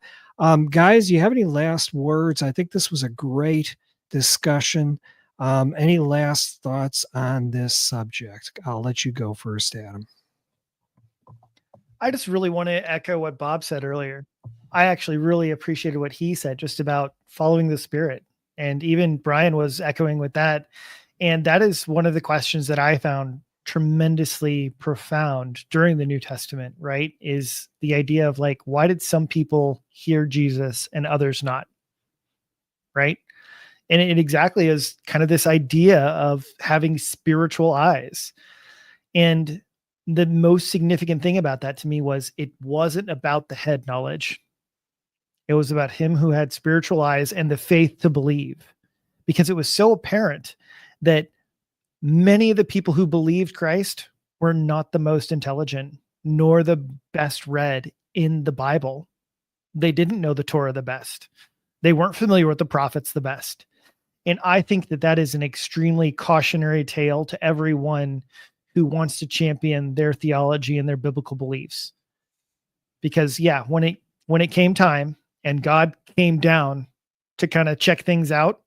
guys, do you have any last words? I think this was a great discussion. Any last thoughts on this subject? I'll let you go first, Adam. I just really want to echo what Bob said earlier. I actually really appreciated what he said just about following the Spirit. And even Brian was echoing with that. And that is one of the questions that I found tremendously profound during the New Testament, right? Is the idea of like, why did some people hear Jesus and others not? Right. And it exactly is kind of this idea of having spiritual eyes. And the most significant thing about that to me was it wasn't about the head knowledge. It was about him who had spiritual eyes and the faith to believe, because it was so apparent that many of the people who believed Christ were not the most intelligent nor the best read in the Bible. They didn't know the Torah the best. They weren't familiar with the prophets the best. And I think that that is an extremely cautionary tale to everyone who wants to champion their theology and their biblical beliefs. Because yeah, when it came time and God came down to kind of check things out,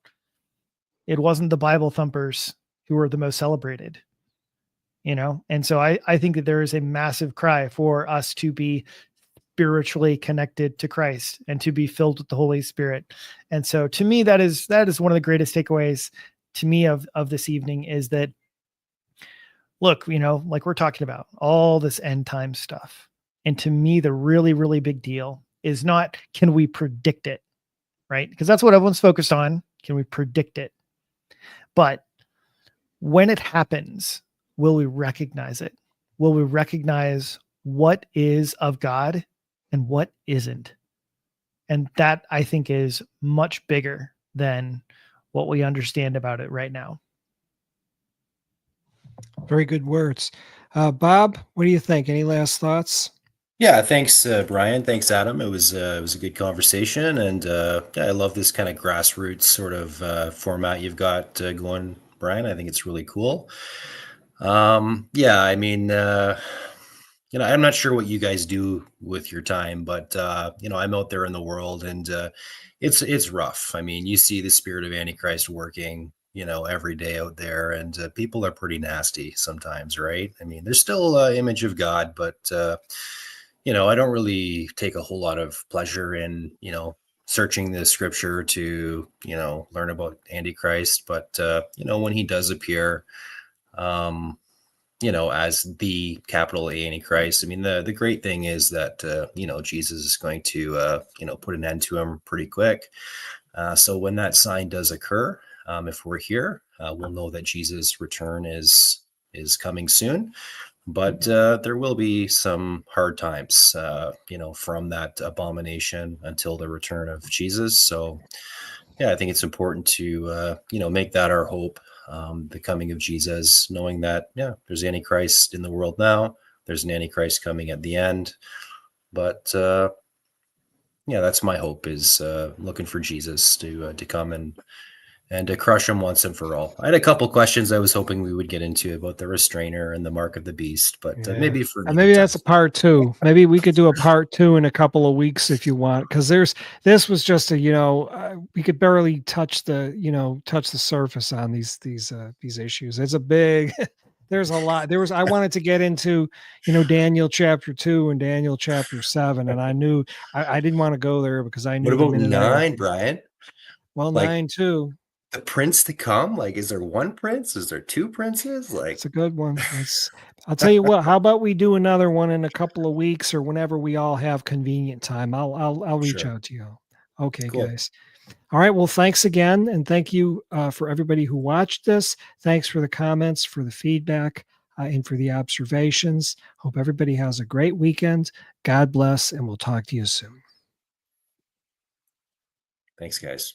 it wasn't the Bible thumpers who were the most celebrated, And so I think that there is a massive cry for us to be spiritually connected to Christ and to be filled with the Holy Spirit. And so to me, that is one of the greatest takeaways to me of this evening, is that, look, like we're talking about all this end time stuff. And to me, the really, really big deal is not, can we predict it? Right? Because that's what everyone's focused on. Can we predict it? But when it happens, will we recognize it? Will we recognize what is of God and what isn't? And that, I think, is much bigger than what we understand about it right now. Very good words. Bob, what do you think? Any last thoughts? Yeah, thanks, Brian. Thanks, Adam. It was a good conversation, and yeah, I love this kind of grassroots sort of format you've got going, Brian. I think it's really cool. Yeah, I mean, I'm not sure what you guys do with your time, but I'm out there in the world, and it's rough. I mean, you see the spirit of Antichrist working, every day out there, and people are pretty nasty sometimes, right? I mean, there's still image of God, but I don't really take a whole lot of pleasure in, searching the scripture to, learn about Antichrist. But when he does appear, um, as the capital A Antichrist. I mean, the great thing is that Jesus is going to put an end to him pretty quick. So when that sign does occur, if we're here, we'll know that Jesus' return is coming soon. But there will be some hard times, from that abomination until the return of Jesus. So yeah, I think it's important to make that our hope, the coming of Jesus, knowing that there's Antichrist in the world now. There's an Antichrist coming at the end, but that's my hope, is looking for Jesus to come and to crush him once and for all. I had a couple questions I was hoping we would get into about the restrainer and the mark of the beast, but Yeah. maybe for And maybe that's a part 2. Maybe we could do a part 2 in a couple of weeks if you want, because this was just we could barely touch the surface on these issues. It's a big. There's a lot. I wanted to get into Daniel chapter 2 and Daniel chapter 7, and I knew I didn't want to go there because I knew What the about minute 9, Brian? well, Like, 9 too. the prince to come? Like, is there one prince? Is there 2 princes? Like, It's a good one. I'll tell you what, how about we do another one in a couple of weeks or whenever we all have convenient time. I'll reach sure. out to you. Okay, Cool. guys. All right. Well, thanks again. And thank you for everybody who watched this. Thanks for the comments, for the feedback, and for the observations. Hope everybody has a great weekend. God bless, and we'll talk to you soon. Thanks, guys.